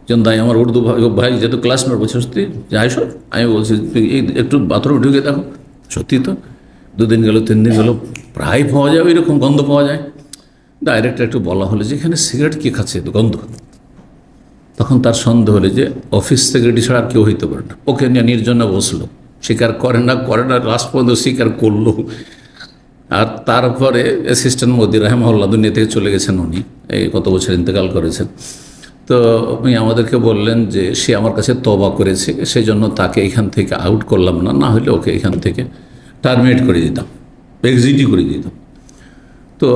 একজন দায় আমার উর্দু ভাই, যেহেতু ক্লাসমেট, বলছে সত্যি যাই সব। আমি বলছি একটু বাথরুমে ঢুকে দেখো, সত্যি তো 2 দিন গেল, 3 দিন গেল, প্রায় পাওয়া যায় ওই রকম গন্ধ পাওয়া যায়। ডাইরেক্ট একটু বলা হলো যে এখানে সিগারেট কে খাচ্ছে, তো গন্ধ। তখন তার সন্দেহ হলে যে অফিস সেক্রেটারি ছাড়া আর কেউ হইতে পারে না। ওকে নিয়ে নির্জনে বসলো, স্বীকার করে না, লাস্ট পর্যন্ত স্বীকার করলো। আর তারপরে অ্যাসিস্ট্যান্ট মোদি রাহেমাহুল্লাহ দুনিয়া থেকে চলে গেছেন, উনি এই কত বছর ইন্তেকাল করেছেন। তো উনি আমাদেরকে বললেন যে সে আমার কাছে তওবা করেছে, সেই জন্য তাকে এখান থেকে আউট করলাম না, না হলে ওকে এখান থেকে টার্মিনেট করে দিতাম, এক্সিটই করে দিতাম। তো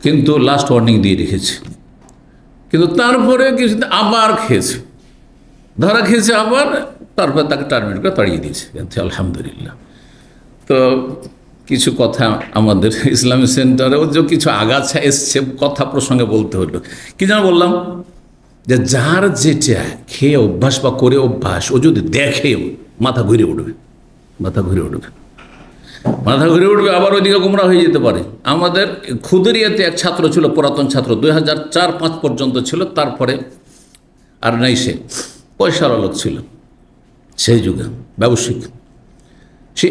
কিন্তু লাস্ট ওয়ার্নিং দিয়ে রেখেছে। কিন্তু তারপরে কিছুদিন আবার খেয়েছে, ধরা খেয়েছে আবার, তারপর তাকে টার্মিনেট করে তাড়িয়ে দিয়েছে, আলহামদুলিল্লাহ। তো কিছু কথা আমাদের ইসলামিক সেন্টারেও যে কিছু আগাছা এসছে, কথা প্রসঙ্গে বলতে হলো। কি যেন বললাম, যে যার যেটা খেয়ে অভ্যাস বা করে অভ্যাস, ও যদি দেখেও মাথা ঘুরে উঠবে, মাথা ঘুরে উঠবে, মাথা ঘুরে উঠবে, আবার ওইদিকে গুমরা হয়ে যেতে পারে। আমাদের খুদেরিয়াতে এক ছাত্র ছিল, পুরাতন ছাত্র, 2004-05 পর্যন্ত ছিল, তারপরে আর নাই সে। পয়সার লোক ছিল সেই যুগে, ব্যবসায়িক। সে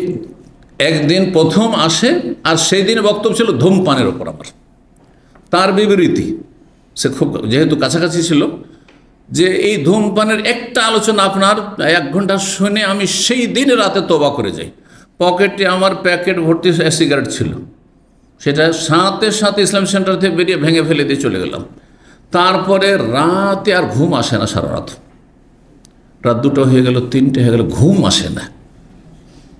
একদিন প্রথম আসে, আর সেই দিন বক্তব্য ছিল ধূমপানের ওপর আমার। তার বিবৃতি, সে খুব যেহেতু কাছাকাছি ছিল, যে এই ধূমপানের একটা আলোচনা আপনার 1 ঘন্টা শুনে আমি সেই দিন রাতে তওবা করে যাই। পকেটে আমার প্যাকেট ভর্তি সিগারেট ছিল, সেটা সাথে সাথে ইসলাম সেন্টার থেকে বেরিয়ে ভেঙে ফেলে দিয়ে চলে গেলাম। তারপরে রাতে আর ঘুম আসে না, সারা রাত 2টো হয়ে গেল, 3টে হয়ে গেল, ঘুম আসে না।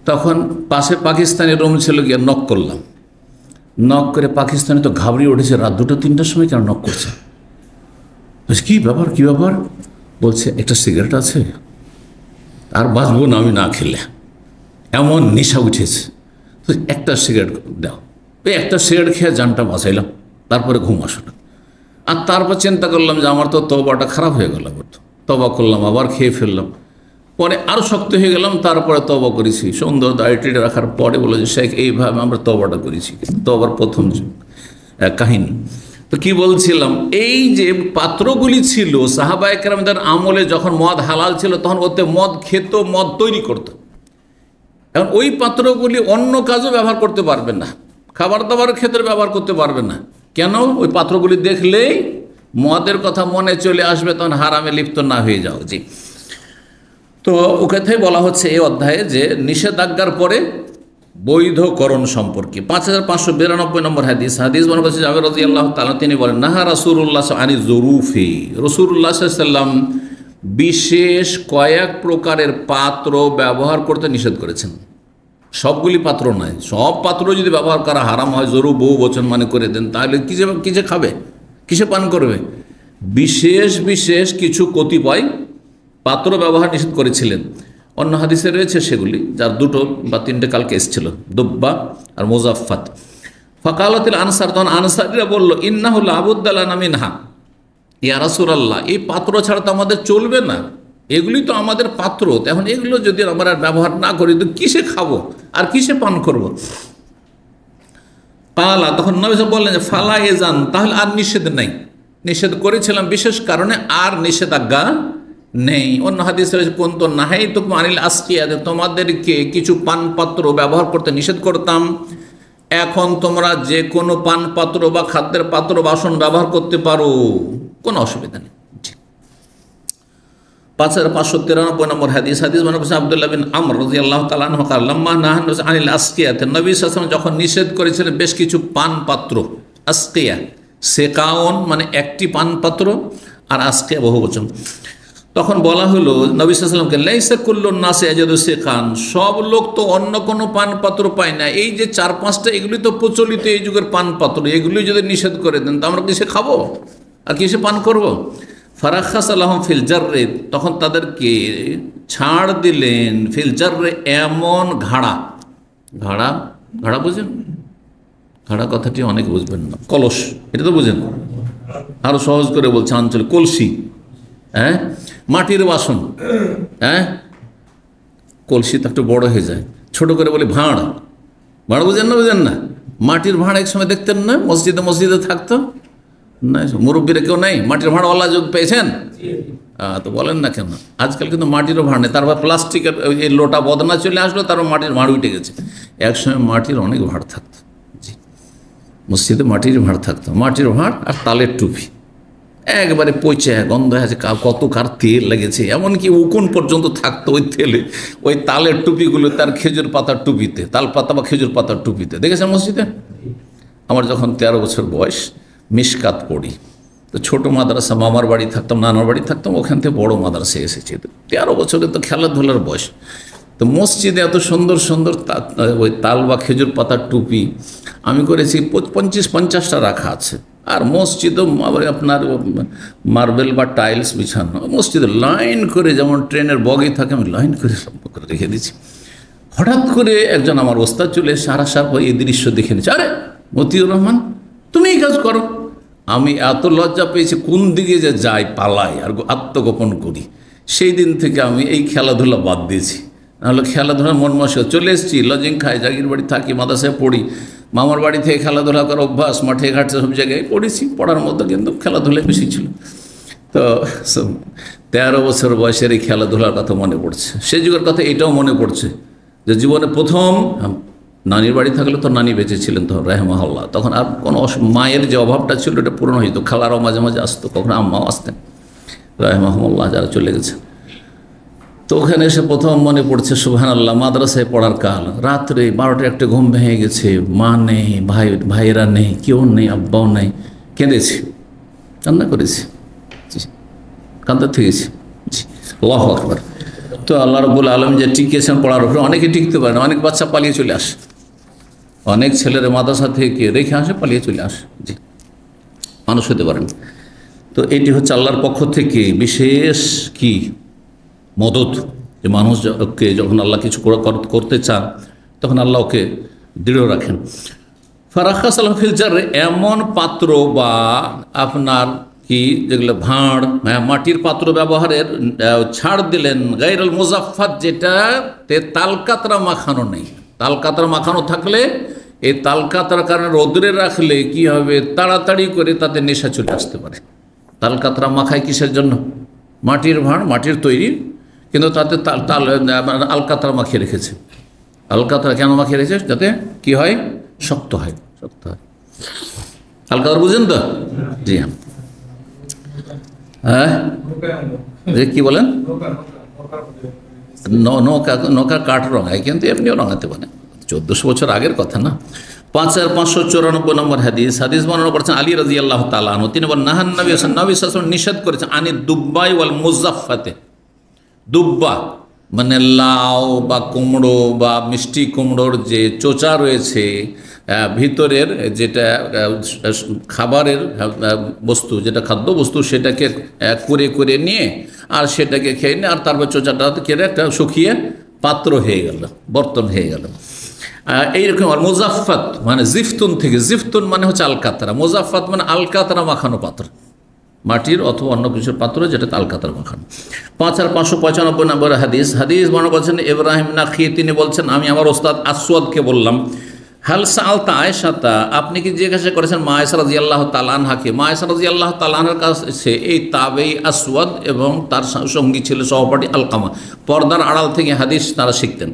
তখন পাশে পাকিস্তানি রুম ছিল, গিয়ে নক করলাম। নক করে পাকিস্তানি তো ঘাবড়িয়ে উঠেছে, রাত 2টা 3টার সময় কেন নক করছে? কী ব্যাপার, কী ব্যাপার? বলছে একটা সিগারেট আছে, আর বাঁচবো না আমি না খেলে, এমন নেশা উঠেছে, তো একটা সিগারেট দাও। ওই একটা সিগারেট খেয়ে জানটা বাঁচাইলাম, তারপরে ঘুম আসলো। আর তারপর চিন্তা করলাম যে আমার তো তওবাটা খারাপ হয়ে গেল, তওবা করলাম, আবার খেয়ে ফেললাম, পরে আরও শক্ত হয়ে গেলাম, তারপরে তওবা করেছি। সুন্দর দাড়ি রাখার পরে বলে যে শেখ এইভাবে আমরা তওবাটা করেছি, তওবার প্রথম কাহিনী। তো কি বলছিলাম, এই যে পাত্রগুলি ছিল সাহাবায়ে কেরামদের আমলে, যখন মদ হালাল ছিল তখন ওতে মদ খেত, মদ তৈরি করত। এখন ওই পাত্রগুলি অন্য কাজও ব্যবহার করতে পারবেন না, খাবার দাবারের ক্ষেত্রে ব্যবহার করতে পারবেন না। কেন? ওই পাত্রগুলি দেখলেই মদের কথা মনে চলে আসবে, তখন হারামে লিপ্ত না হয়ে যাও। জি, তো ওকে বলা হচ্ছে এই অধ্যায়ে যে নিষেধাজ্ঞার পরে বৈধকরণ সম্পর্কে। 5592 নম্বর হাদিস মনে করছে জাবের রাদিয়াল্লাহু তাআলা, তিনি বলেন, নাহা রাসূলুল্লাহ আনি জুরুফি, রাসূলুল্লাহ সাল্লাল্লাহু আলাইহি ওয়াসাল্লাম বিশেষ কয়েক প্রকারের পাত্র ব্যবহার করতে নিষেধ করেছেন। সবগুলি পাত্র নয়, সব পাত্র যদি ব্যবহার করা হারাম হয়, জরুর বহু বচন মানে করে দেন, তাহলে কিসে খাবে, কিসে পান করবে? বিশেষ বিশেষ কিছু কতিপয় পাত্র ব্যবহার নিষেধ করেছিলেন। অন্য হাদিসে রয়েছে সেগুলি, যার 2 বা 3টে কালকে এসেছিল, দুব্বা আর মুজাফফাত। ফাকালাতিল আনসার, তখন আনসারীরা বলল, ইন্নাহু লা বুদ্দা লানা মিনহা ইয়া রাসূলুল্লাহ, এই পাত্র ছাড়া তো আমাদের চলবে না, এগুলি তো আমাদের পাত্র, এখন এগুলো যদি আমরা ব্যবহার না করি তো কিসে খাবো আর কিসে পান করব? কালা, তখন নবী সাল্লাল্লাহু আলাইহি ওয়াসাল্লাম বললেন যে ফালা এজান, তাহলে আর নিষেধ নেই, নিষেধ করেছিলাম বিশেষ কারণে, আর নিষেধাজ্ঞা নেই। অন্য হাদিস রয়েছে, কুনতু নাহাইতুকুম আনিল আসকিয়াতে, তোমাদেরকে কিছু পানপাত্র ব্যবহার করতে নিষেধ করতাম, এখন তোমরা যে কোনো পানপাত্র বা খাদ্যের পাত্র বাসন ব্যবহার করতে পারো, কোনো অসুবিধা নেই। 5593 নম্বর হাদিস মনে করছে আব্দুল্লাহ বিন আমর রাদিয়াল্লাহু তাআলা আনহু قال لما نهى আনিল আসকিয়াতে, নবী সাল্লাল্লাহু আলাইহি ওয়াসাল্লাম যখন নিষেধ করেছিলেন বেশ কিছু পানপাত্র, আসকিয়া সেকাউন মানে একটি পানপাত্র, আর আসকিয়া বহুবচন, তখন বলা হলো নবী সাল্লাল্লাহু আলাইহি ওয়াসাল্লামকে, লাইসা কুল্লুন নাসি ইয়াজিদু সিকান, সব লোক তো অন্য কোনো পানপাত্র পায় না, এই যে 4-5টা এগুলি তো প্রচলিত এই যুগের পানপাত্র, এগুলি যদি নিষেধ করে দেন তো আমরা কিসে খাবো আর কিসে পান করব? ফারাখাস লাহুম ফিল জাররে, তখন তাদেরকে ছাড় দিলেন, ফিল জাররে এমন ঘাড়া, ঘাড়া বুঝেন? ঘাড়া কথাটি অনেক বুঝবেন না, কলস, এটা তো বুঝেন, আরো সহজ করে বলছে আঞ্চলিক, কলসি, হ্যাঁ, মাটির বাসন, হ্যাঁ, কলসি তো একটু বড় হয়ে যায়, ছোট করে বলি ভাঁড়, ভাঁড় বুঝেন না? মাটির ভাঁড় এক সময় দেখতেন না, মসজিদে থাকতো না, মুরব্বীরা কেউ নাই মাটির ভাঁড়ওয়ালা যুগ পেয়েছেন? তো বলেন না কেন, আজকাল কিন্তু মাটিরও ভাঁড় নেই, তারপর প্লাস্টিকের এই লোটা বদনা চলে আসলো, তারপর মাটির ভাঁড় উঠে গেছে। একসময় মাটির অনেক ভাঁড় থাকতো, জি, মসজিদে মাটির ভাঁড় থাকতো, মাটির ভাঁড় আর তালের টুপি, একবারে পচে গন্ধ আছে, কত কার তেল লেগেছে, এমনকি উকুন পর্যন্ত থাকতো ওই তেলে, ওই তালের টুপিগুলো তার খেজুর পাতার টুপিতে, তাল পাতা বা খেজুর পাতার টুপিতে দেখেছেন মসজিদে? আমার যখন 13 বছর বয়স, মিশকাত পড়ি, তো ছোটো মাদ্রাসা, মামার বাড়ি থাকতাম, নানার বাড়ি থাকতাম, ওখান থেকে বড় মাদ্রাসা এসেছি, 13 বছরে তো খেলাধুলার বয়স, তো মসজিদে এত সুন্দর সুন্দর ওই তাল বা খেজুর পাতার টুপি আমি করেছি 25-50টা রাখা আছে। আর মসজিদও আপনার মার্বেল বা টাইলস বিছানো, মসজিদে লাইন করে, যেমন ট্রেনের বগি থাকে আমি লাইন করে রেখে দিয়েছি। হঠাৎ করে একজন আমার ওস্তাদ চলে সারাসার এই দৃশ্য দেখে নিচ্ছে, আরে মতিউর রহমান তুমি এই কাজ করো। আমি এত লজ্জা পেয়েছি, কোন দিকে যে যাই, পালাই আর আত্মগোপন করি। সেই দিন থেকে আমি এই খেলাধুলা বাদ দিয়েছি, নাহলে খেলাধুলার মন মাসে চলে এসেছি, লজিং খাই, জাগির বাড়ি থাকি, মাদ্রাসায় পড়ি, মামার বাড়ি থেকে খেলাধুলা করার অভ্যাস, মাঠে ঘাটে সব জায়গায় পড়েছি, পড়ার মধ্যে কিন্তু খেলাধুলায় বেশি ছিল। তো 13 বছর বয়সের এই খেলাধুলার কথা মনে পড়ছে, সেই যুগের কথা এটাও মনে পড়ছে যে জীবনে প্রথম নানির বাড়ি থাকলে তো নানি বেঁচে ছিলেন তখন রাহমাহুল্লাহ, তখন আর কোনো মায়ের যে অভাবটা ছিল এটা পূরণ হইতো, খালারাও মাঝে মাঝে আসতো, কখনো আম্মাও আসতেন রাহমাহুল্লাহ যারা চলে গেছেন। তো ওখানে এসে প্রথম মনে পড়ছে সুবহানাল্লাহ, মাদ্রাসায় পড়ার কাল, রাত্রে 12টা একটা ঘুম ভেঙে গেছে, মা নেই, ভাইয়েরা নেই, কেউ নেই, আব্বাও নেই, কেঁদেছি, কান্না করেছি, কান্দা থেকেছি। জি, আল্লাহু আকবার। তো আল্লাহ রাব্বুল আলামিন যে টিকেছেন পড়ার উপরে, অনেকে টিকতে পারে না, অনেক বাচ্চা পালিয়ে চলে আসে, অনেক ছেলেরা মাদ্রাসা থেকে রেখে আসে, পালিয়ে চলে আসে। জি, মানুষ হতে পারেন। তো এটি হচ্ছে আল্লাহর পক্ষ থেকে বিশেষ কি মদত, যে মানুষকে যখন আল্লাহ কিছু করতে চান তখন আল্লাহ ওকে দৃঢ় রাখেন। ফারাক্কা সালাম ফিল জাররে, এমন পাত্র বা আপনার কি যেগুলো ভাঁড়, মাটির পাত্র ব্যবহারের ছাড় দিলেন, গায়রুল মুজাফফাত, যেটাতে তালকাতরা মাখানো নেই। তালকাতরা মাখানো থাকলে এই তালকাতরার কারণে রোদ্রে রাখলে কি হবে, তাড়াতাড়ি করে তাতে নেশা চলে আসতে পারে। তালকাতরা মাখায় কিসের জন্য? মাটির ভাঁড়, মাটির তৈরি, কিন্তু তাতে আলকাতরা মাখিয়ে রেখেছে। আলকাতরা কেন মাখিয়ে রেখেছে? যাতে কি হয়, শক্ত হয়, শক্ত হয়। আলকাতরা বুঝেন তো? জি হ্যাঁ। হ্যাঁ, কি বলেন? নৌকা কাঠ রঙায়, কিন্তু এমনিও রঙাতে পারে। 1400 বছর আগের কথা না। 5594 নম্বর হাদিস বর্ণনা করেছেন আলী রাদিয়াল্লাহু তাআলা আনহু, তিনি বলেন নাহান নবী সাল্লাল্লাহু আলাইহি ওয়াসাল্লাম নিষেধ করেছেন আনি দুব্বাই ওয়াল মুজাফফাতে। দুব্বা মানে লাউ বা কুমড়ো বা মিষ্টি কুমড়োর যে চোচা রয়েছে ভিতরের, যেটা খাবারের বস্তু, যেটা খাদ্য বস্তু, সেটাকে করে করে নিয়ে আর সেটাকে খেয়ে নিয়ে আর তারপর চোচাটা কেটে একটা শুকিয়ে পাত্র হয়ে গেল, বর্তন হয়ে গেল। এইরকম। আর মুজাফফাত মানে জিফতুন থেকে, জিফতুন মানে হচ্ছে আলকাতরা, মুজাফফাত মানে আলকাতরা মাখানো পাত্র, মাটির অথবা অন্য কিছুর পাত্র যেটাতে আলকাতরা মাখানো। 5595 নম্বর হাদিস বর্ণনা করেছেন ইব্রাহিম নাখি, তিনি বলছেন আমি আমার ওস্তাদ আসওয়াদকে বললাম, হাল সাআলতা আয়েশাতা, আপনি কি জিজ্ঞাসা করেছেন মা আয়েশা রাদিয়াল্লাহু তাআলা আনহাকে? মা আয়েশা রাদিয়াল্লাহু তাআলা আনহার কাছে এই তাবেঈ আসওয়াদ এবং তার সঙ্গী ছিল সহপাঠী আলকামা, পর্দার আড়াল থেকে হাদিস তারা শিখতেন।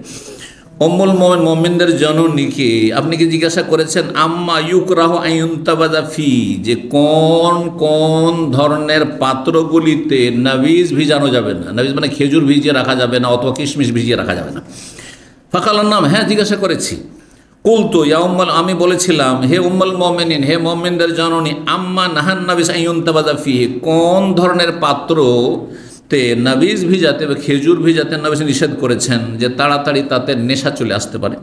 উম্মুল মুমিনদের জননীকে আপনি কি জিজ্ঞাসা করেছেন আম্মা ইউকরাহু আইয়ুনতাবাদা ফি, যে কোন কোন ধরনের পাত্রগুলিতে নাবিজ ভিজানো যাবে না? নাবিজ মানে খেজুর ভিজিয়ে রাখা যাবে না, অথবা কিশমিশ ভিজিয়ে রাখা যাবে না। ফাকালার নাম, হ্যাঁ জিজ্ঞাসা করেছি। কুলতু ইয়া উম্মাল, আমি বলেছিলাম হে উম্মুল মুমিনিন, হে মুমিনদের জননী, আম্মা নাহান নাবিজ আইয়ুনতাবাদা ফি, কোন ধরনের পাত্রতে নাবিজ ভিজাতে বা খেজুর ভিজাতে নাবিজ নিষেধ করেছেন, যে তাড়াতাড়ি তাতে নেশা চলে আসতে পারে।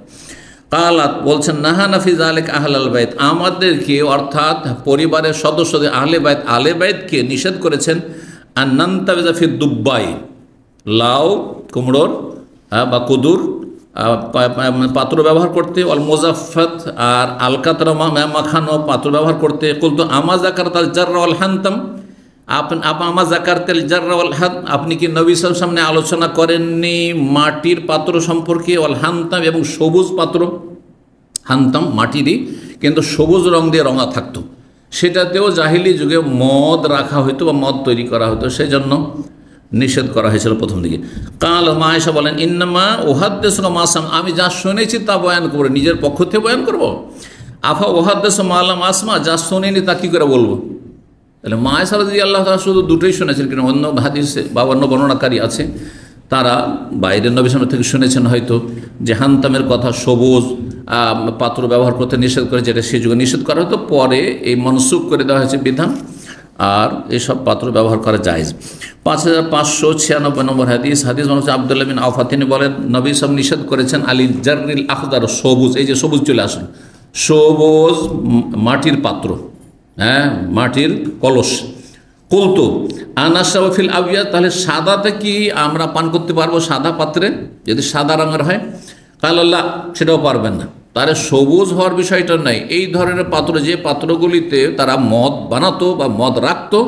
কালাত, বলছেন নাহানা ফি যালিক আহলাল বাইত, আমাদেরকে অর্থাৎ পরিবারের সদস্যদের আহলে বাইতকে নিষেধ করেছেন আন্নান্তাবিজা ফি দুব্বাই, লাউ কুমড়োর বা কুদুর পাত্র ব্যবহার করতে, অল মুজাফফাত আর আলকাতরা মাখানো পাত্র ব্যবহার করতে। কুলতু আমা যাকারতাল জাররা ওয়াল হানতাম, আমা যাকারতাল জাররা ওয়াল হান, আপনি কি নবী সাল্লাল্লাহু আলাইহি সামনে আলোচনা করেননি মাটির পাত্র সম্পর্কে? ওয়াল হানতাম, এবং সবুজ পাত্র, হানতাম মাটিরই কিন্তু সবুজ রং দিয়ে রঙা থাকতো, সেটাতেও জাহিলি যুগে মদ রাখা হইতো বা মদ তৈরি করা হতো, সেই জন্য নিষেধ করা হয়েছিল প্রথম দিকে। কাল মা আয়েশা বলেন ইন্নামা উহাদ্দিসুকা মা আসমা, আমি যা শুনেছি তা বয়ান করবো, নিজের পক্ষ থেকে বয়ান করবো। আফা উহাদ্দিসু মা লাম আসমা, যা শুনিনি তা কী করে বলবো? তাহলে মা আয়েশা রাদিয়াল্লাহু তাআলা শুধু দুটোই শুনেছেন, কিন্তু অন্য হাদিসে বা অন্য বর্ণনাকারী আছে তারা বাইরের নবী সামনে থেকে শুনেছেন হয়তো যে হানতামের কথা, সবুজ পাত্র ব্যবহার করতে নিষেধ করে, যেটা সেই যুগে নিষেধ করা হতো, পরে এই মনসুখ করে দেওয়া হয়েছে বিধান, আর এসব পাত্র ব্যবহার করা জায়েজ। 5596 নম্বর হাদিস মনে হচ্ছে আব্দুল্লাহ বিন আওফা, তিনি বলেন নবী সাহেব নিষেধ করেছেন আলী জাররিল আখদার, সবুজ, এই যে সবুজ চলে আসেন, সবুজ মাটির পাত্র, হ্যাঁ মাটির কলস। কুলতু আনাশরাবু ফিল আবিয়াদ, তাহলে সাদাতে কি আমরা পান করতে পারবো? সাদা পাত্রে যদি সাদা রঙের হয়? কাল্লাহ, সেটাও পারবেন না। তাহলে সবুজ হওয়ার বিষয়টা নাই। এই ধরনের পাত্র, যে পাত্রগুলিতে তারা মদ বানাতো বা মদ রাখতো,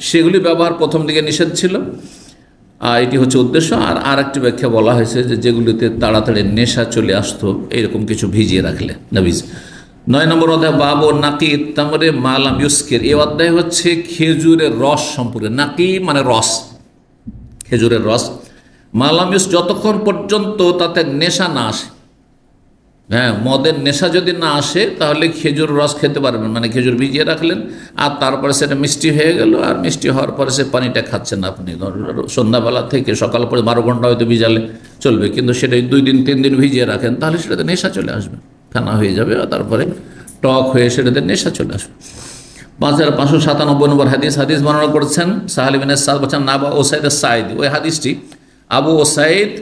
সেগুলি ব্যবহার প্রথম দিকে নিষেধ ছিল, আর এটি হচ্ছে উদ্দেশ্য। আর একটি ব্যাখ্যা বলা হয়েছে যে যেগুলিতে তাড়াতাড়ি নেশা চলে আসতো, এইরকম কিছু ভিজিয়ে রাখলে নবীজ 9 নম্বর অধ্যায় বাবু নাকি তামরে মালাম ইউস্কির। এই অধ্যায় হচ্ছে খেজুরের রস সম্পর্কে। নাকি মানে রস, খেজুরের রস। মালাম ইউস যতক্ষণ পর্যন্ত তাতে নেশা না আসে। হ্যাঁ, মদের নেশা যদি না আসে তাহলে খেজুর রস খেতে পারবেন, মানে খেজুর ভিজিয়ে রাখলেন আর তারপরে সেটা মিষ্টি হয়ে গেল, আর মিষ্টি হওয়ার পরে সে পানিটা খাচ্ছেন আপনি। সন্ধ্যাবেলা থেকে সকাল পরে 12 ঘন্টা হয়তো ভিজালে চলবে, কিন্তু সেটা 2 দিন 3 দিন ভিজিয়ে রাখেন তাহলে সেটাতে নেশা চলে আসবে, ফেনা হয়ে যাবে, আর তারপরে টক হয়ে সেটাতে নেশা চলে আসবে। 5597 নম্বর হাদিস বর্ণনা করেছেন সাহাল ইবনে সাদ, বলছেন আবু ওসাইদ সাঈদ। ওই হাদিসটি আবু ওসাইদ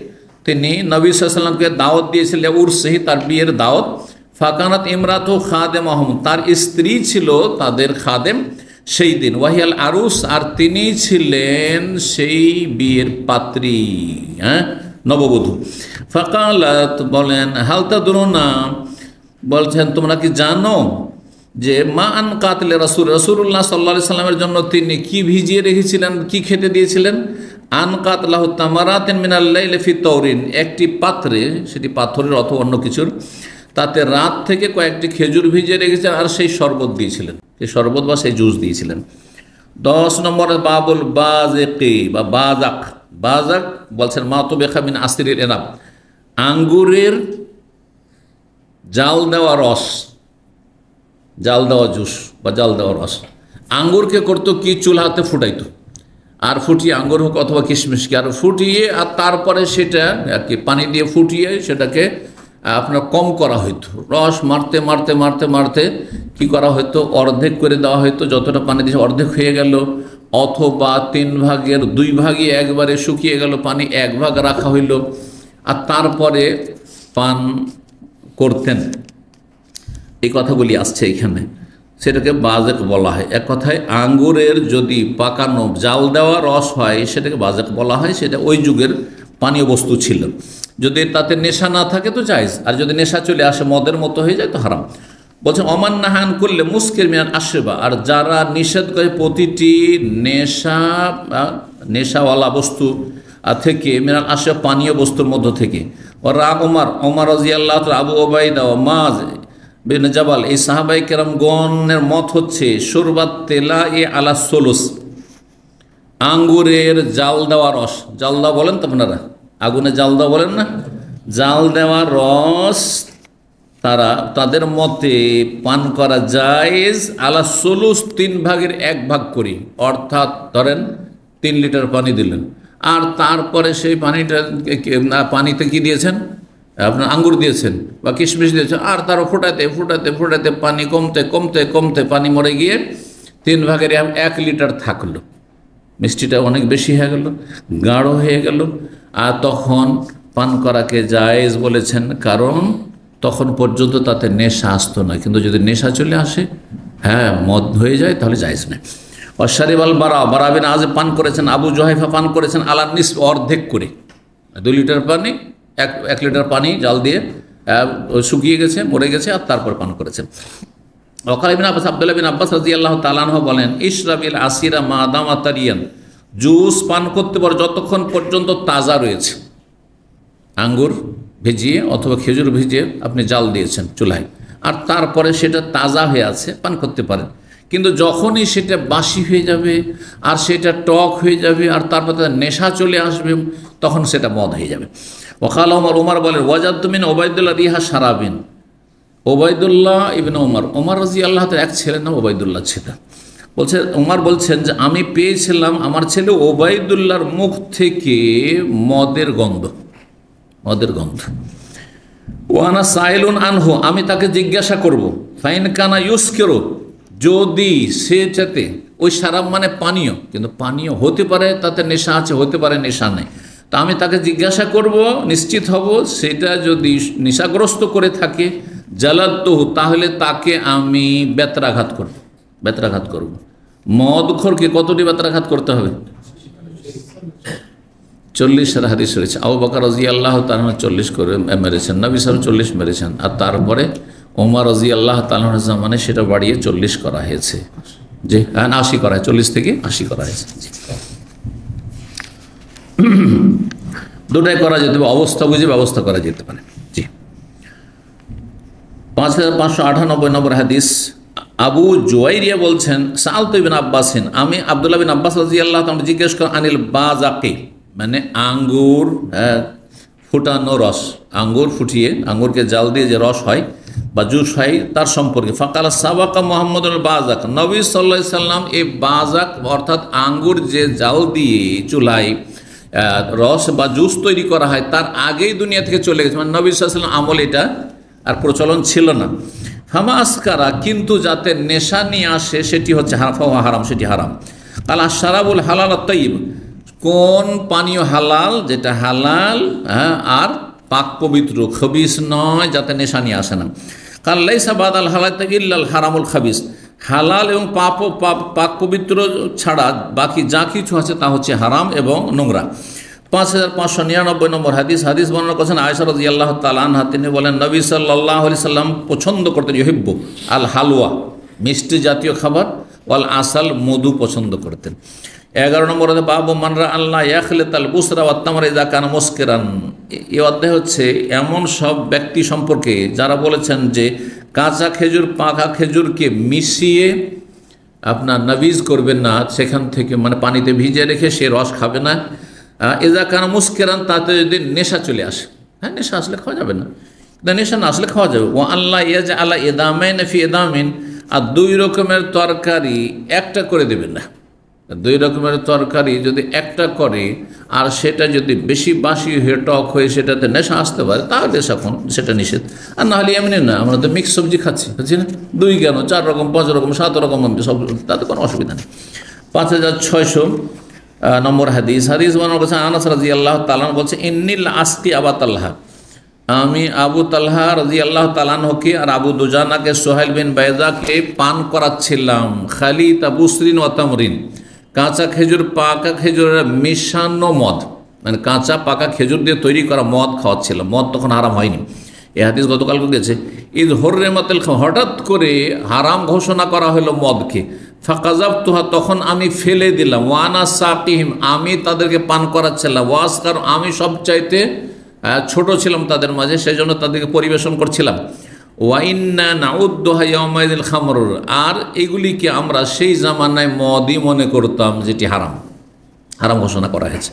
তিনি নবী সাল্লাল্লাহু আলাইহি ওয়াসাল্লামকে দাওয়াত দিয়েছিলেন উরসহি, তার বিয়ের দাওয়াত। ফাকানাত ইমরাতু খাদেমাহুম, তার স্ত্রী ছিল তাদের খাদেম সেই দিন। ওয়াহিয়াল আরুস, আর তিনি ছিলেন সেই বিয়ের পাত্রী, হ্যাঁ, নববধূ। ফাকালাত, বলেন হালতা দুরুনা, বলছেন তোমরা কি জানো যে মা আন কাতলে রাসূলুল্লাহ সাল্লাল্লাহু আলাইহি সাল্লামের জন্য তিনি কি ভিজিয়ে রেখেছিলেন, কি খেতে দিয়েছিলেন? আন কাতলাহু তামারাতিন মিনাল লাইলি ফি তাওরিন, একটি পাত্রে, সেটি পাথরের অথবা অন্য কিছুর, তাতে রাত থেকে কয়েকটি খেজুর ভিজিয়ে রেখেছেন আর সেই শরবত দিয়েছিলেন, সেই শরবত বা সেই জুস দিয়েছিলেন। 10 নম্বর বাবুল বাজেকি বা বাজাক। বাজাক বলছেন মাতুবেখা মিন আসিরিল এনাব, আঙ্গুরের জাল দেওয়া রস, জাল দেওয়া জুস বা জাল দেওয়া রস। আঙ্গুরকে করতো কি, চুলাতে ফুটাইতো, আর ফুটিয়ে, আঙ্গুর হোক অথবা কিশমিশকে, আর ফুটিয়ে আর তারপরে সেটা আর কি পানি দিয়ে ফুটিয়ে সেটাকে আপনার কম করা হইতো। রস মারতে মারতে মারতে মারতে কি করা হতো, অর্ধেক করে দেওয়া হতো, যতটা পানি দিয়ে অর্ধেক হয়ে গেল, অথবা 3 ভাগের 2 ভাগই একবারে শুকিয়ে গেল, পানি 1 ভাগ রাখা হইল, আর তারপরে পান করতেন। এই কথাগুলি আসছে এখানে, সেটাকে বাজেক বলা হয়। এক কথায় আঙ্গুরের যদি পাকানো জাল দেওয়া রস হয় সেটাকে বাজেক বলা হয়। সেটা ওই যুগের পানীয় বস্তু ছিল। যদি তাতে নেশা না থাকে তো জায়েজ, আর যদি নেশা চলে আসে মদের মতো হয়ে যায় তো হারাম। বলছেন অমান নাহান করলে মুস্কির মিনান আসেবা, আর যারা নিষেধ করে প্রতিটি নেশাওয়ালা বস্তু থেকে, মিনান আসে পানীয় বস্তুর মধ্য থেকে। ওরা ওমর রাদিয়াল্লাহু তাআলা, আবু ওবাইদা ও মাজ বিন জাবাল, এই সাহাবাই কেরাম গণের মত হচ্ছে সুরবাত তেলা এ আলা সোলুস, আঙ্গুরের জাল দেওয়া রস, জাল দেওয়া বলেন তো আপনারা, আগুনে জাল দেওয়া বলেন না, জাল দেওয়া রস তাদের মতে পান করা জায়েজ আলা সোলুস, 3 ভাগের 1 ভাগ করি, অর্থাৎ ধরেন 3 লিটার পানি দিলেন, আর তারপরে সেই পানিতে কি দিয়েছেন, আপনার আঙ্গুর দিয়েছেন বা কিশমিশ দিয়েছেন, আর তারও ফোটাতে ফোটাতে ফোটাতে পানি কমতে কমতে কমতে পানি মরে গিয়ে 3 ভাগের 1 লিটার থাকলো, মিষ্টিটা অনেক বেশি হয়ে গেল, গাঢ় হয়ে গেল, আর তখন পান করাকে জায়েজ বলেছেন, কারণ তখন পর্যন্ত তাতে নেশা আসতো না। কিন্তু যদি নেশা চলে আসে, হ্যাঁ, মদ হয়ে যায়, তাহলে জায়েজ নেই। অশারিব আল বারা বিন আযিব পান করেছেন, আবু জুহাইফা পান করেছেন আলা নিসফ, অর্ধেক করে, 2 লিটার পানি, 1 লিটার পানি জাল দিয়ে শুকিয়ে গেছে, মরে গেছে, আর তারপর পান করেছেন। ওয়াকাল ইবনে আব্বাস, আব্দুল্লাহ বিন আব্বাস রাদিয়াল্লাহু তাআলা আনহু বলেন, ইশরাবিল আসিরা মা দামা তারিয়ান, জুস পান করতে পারো যতক্ষণ পর্যন্ত তাজা রয়েছে। আঙ্গুর ভিজিয়ে অথবা খেজুর ভিজিয়ে আপনি জাল দিয়েছেন চুলায়, আর তারপরে সেটা তাজা হয়ে আছে, পান করতে পারেন। কিন্তু যখনই সেটা বাসি হয়ে যাবে আর সেটা টক হয়ে যাবে আর তারপর নেশা চলে আসবে, তখন সেটা মদ হয়ে যাবে। ওয়াকাল ওমর বলেন, ওয়াজাদতু মিন ওবাইদুল্লাহ রিহা শারাবিন, ওবায়দুল্লাহ ইবনে ওমর রাদিয়াল্লাহু তাআলা এক ছেলের নাম ওবায়দুল্লাহ ছিল। বলছে ওমর বলছেন যে আমি পেয়েছিলাম আমার ছেলে ওবায়দুল্লাহর মুখ থেকে মদের গন্ধ, মদের গন্ধ। ওয়ানা সাইলুন আনহু, আমি তাকে জিজ্ঞাসা করব, ফাইন কানা ইউসকিরু, যদি সে চাতে, ওই শারাব মানে পানীয়, কিন্তু পানীয় হতে পারে তাতে নেশা আছে, হতে পারে নেশা নেই, তা আমি তাকে জিজ্ঞাসা করব, নিশ্চিত হব সেটা যদি নেশাগ্রস্ত করে থাকে, জালাদতুহু, তাহলে তাকে আমি বেত্রাঘাত করব, বেত্রাঘাত করব। মদখোরকে কতটি বেত্রাঘাত করতে হবে? 40 হাদিস রয়েছে। আবু বকর রাদিয়াল্লাহু তাআলা 40 করে মেরেছেন, নবী সাল্লাল্লাহু আলাইহি ওয়াসাল্লাম 40 মেরেছেন, আর তারপরে ওমর রাদিয়াল্লাহু তাআলার জামানায় সেটা বাড়িয়ে 40 করা হয়েছে, যে 80 করা হয়, 40 থেকে 80 করা হয়েছে। দুটাই করা যেতে পারে, অবস্থা বুঝে ব্যবস্থা করা যেতে পারে। জি। 5598 নম্বর হাদিস, আবু জুয়াইরিয়া বলছেন সাআলতু ইবনে আব্বাসিন, আমি আব্দুল্লাহ বিন আব্বাস রাদিয়াল্লাহু তাআলা জিজ্ঞেস করেন আনিল বাজাকি, মানে আঙ্গুর ফুটানো রস, আঙ্গুর ফুটিয়ে আঙ্গুরকে জাল দিয়ে যে রস হয় বা জুস হয় তার সম্পর্কে। ফাকালা সাবাকা মুহাম্মাদুল বাজাক, নবী সাল্লাল্লাহু আলাইহি সাল্লাম এই বাজাক অর্থাৎ আঙ্গুর যে জাল দিয়ে চুলায় রস বা জুস তৈরি করা হয় তার আগেই দুনিয়া থেকে চলে গেছে, মানে নবী সাল্লাল্লাহু আলাইহি সাল্লাম আমল এটা আর প্রচলন ছিল না। ফামা আসকারা, কিন্তু যাতে নেশা নিয়ে আসে সেটি হচ্ছে হারাম, সেটি হারাম। কালা শারাবুল হালাল তাইয়িব, কোন পানীয় হালাল, যেটা হালাল আর পাক পবিত্র, খবিস নয়, যাতে নেশা নিয়ে আসে না। কাল লাইসা বাদাল হালাল ইল্লাল হারামুল খাবিস, হালাল এবং পাক পবিত্র ছাড়া বাকি যা কিছু আছে তা হচ্ছে হারাম এবং নোংরা। 5599 নম্বর হাদিস বর্ণনা করেছেন আয়েশা রাদিয়াল্লাহু তাআলা আনহা, তিনি বলেন নবী সাল্লাল্লাহু আলাইহি সাল্লাম পছন্দ করতেন ইউহিব্বু আল হালওয়া, মিষ্টি জাতীয় খাবার, ওয়াল আসাল, মধু পছন্দ করতেন। 11 নম্বর বাবু মানরা আল্লাহ ইয়াখলিতাল বুসরা ওয়াত তামরা ইযা কানা মুসকিরান, এই অধ্যায় হচ্ছে এমন সব ব্যক্তি সম্পর্কে যারা বলেছেন যে কাঁচা খেজুর পাকা খেজুরকে মিশিয়ে আপনার নাবিজ করবেন না, সেখান থেকে মানে পানিতে ভিজিয়ে রেখে সে রস খাবে না। এজা কানা মুসকিরান, তাতে যদি নেশা চলে আসে, হ্যাঁ নেশা আসলে খাওয়া যাবে না, নেশা না আসলে খাওয়া যাবে। ও আল্লাহ ইয়াজ আল্লাহ এদামাইন ফি এদামিন, আর 2 রকমের তরকারি একটা করে দেবেন না। 2 রকমের তরকারি যদি একটা করে আর সেটা যদি বেশি বাসি হয়ে টক হয়ে সেটাতে নেশা আসতে পারে তাহলে সেটা নিষেধ। আর না হলে এমনি না, আমরা তো মিক্স সবজি খাচ্ছি না, 2 কেন 4 রকম 5 রকম 7 রকম সব, তাতে কোনো অসুবিধা নেই। 5600 নম্বর হাদিস বানানো বলছে আনাস রাদিয়াল্লাহু তাআলা বলছে ইন্নিল আসকি আবা তালহা, আমি আবু তালহা রাদিয়াল্লাহু তাআলা আনহুকে আর আবু দুজানাকে সোহাইল বিন বাইজাকে পান করাচ্ছিলাম খালিতা বুসরিন ওয়া তামরিন, কাঁচা খেজুর পাকা খেজুরের মিশানো মদ, মানে কাঁচা পাকা খেজুর দিয়ে তৈরি করা মদ খাওয়াচ্ছিলাম, মদ তখন হারাম হয়নি। এই হাদিস গতকালকে গেছে। ঈদ হররেমাতিল, হঠাৎ করে হারাম ঘোষণা করা হলো মদকে। ফাকাযাবতুহা, তখন আমি ফেলে দিলাম। ওয়ানা সাকিহিম, আমি তাদেরকে পান করাচ্ছিলাম। ওয়াসকার, আমি সবচাইতে ছোট ছিলাম তাদের মাঝে, সেই জন্য তাদেরকে পরিবেশন করছিলাম। ওয়াইন্না নাউদ্দুহা ইয়াউমাইযিল খামর, আর এগুলিকে আমরা সেই জামানায় মদই মনে করতাম, যেটি হারাম ঘোষণা করা হয়েছে।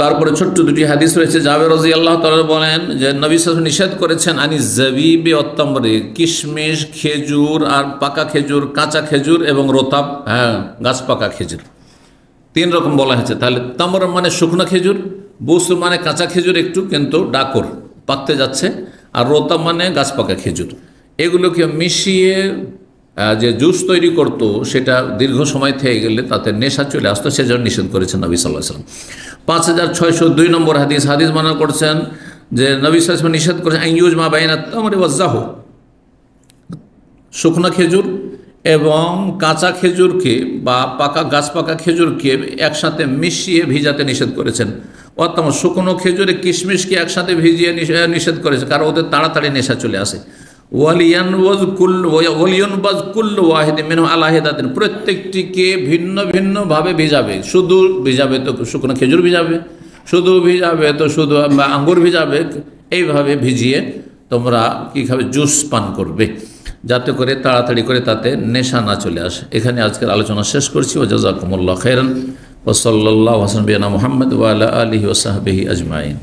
তারপরে ছোট্ট 2টি হাদিস রয়েছে। জাবের রাদিয়াল্লাহু তাআলা বলেন যে নবী সাল্লাল্লাহু আলাইহি ওয়াসাল্লাম নিষেধ করেছেন আনি জাবিবি ওয়াত তামরি, কিশমিশ খেজুর আর পাকা খেজুর, কাঁচা খেজুর এবং রতাব, গাছ পাকা খেজুর, 3 রকম বলা হয়েছে। তাহলে তামর মানে শুকনো খেজুর, বুসর মানে কাঁচা খেজুর একটু কিন্তু ডাকর পাকতে যাচ্ছে, আর রতাব মানে গাছ পাকা খেজুর, এগুলোকে মিশিয়ে যে জুস তৈরি করতো সেটা দীর্ঘ সময় থেকে গেলে তাতে নেশা চলে আসতো, সেজন্য নিষেধ করেছেন নবী সাল্লাল্লাহু আলাইহি ওয়াসাল্লাম। 5602 নম্বর হাদিস বর্ণনা করছেন যে নবী সাল্লাল্লাহু আলাইহি ওয়াসাল্লাম নিষেধ করেছেন আইয়ুজ মা বাইনা তামরি ওয়াজ জাহু, শুকনো খেজুর এবং কাঁচা খেজুরকে বা গাছ পাকা খেজুরকে একসাথে মিশিয়ে ভিজাতে নিষেধ করেছেন। অর্থাৎ শুকনো খেজুরে কিশমিশকে একসাথে ভিজিয়ে নিষেধ করেছে, কারণ ওদের তাড়াতাড়ি নেশা চলে আসে। প্রত্যেকটিকে ভিন্ন ভিন্নভাবে ভিজাবে, শুধু ভিজাবে তো শুকনো খেজুর ভিজাবে, শুধু ভিজাবে তো শুধু আঙ্গুর ভিজাবে, এইভাবে ভিজিয়ে তোমরা কী খাবে, জুস পান করবে, যাতে করে তাড়াতাড়ি করে তাতে নেশা না চলে আসে। এখানে আজকের আলোচনা শেষ করছি। ওয়া জাযাকুমুল্লাহু খাইরান ওয়া সাল্লাল্লাহু আলা সাইয়্যিদিনা মুহাম্মদ ওয়া আলা আলিহি ওয়া সাহবিহি আজমাইন।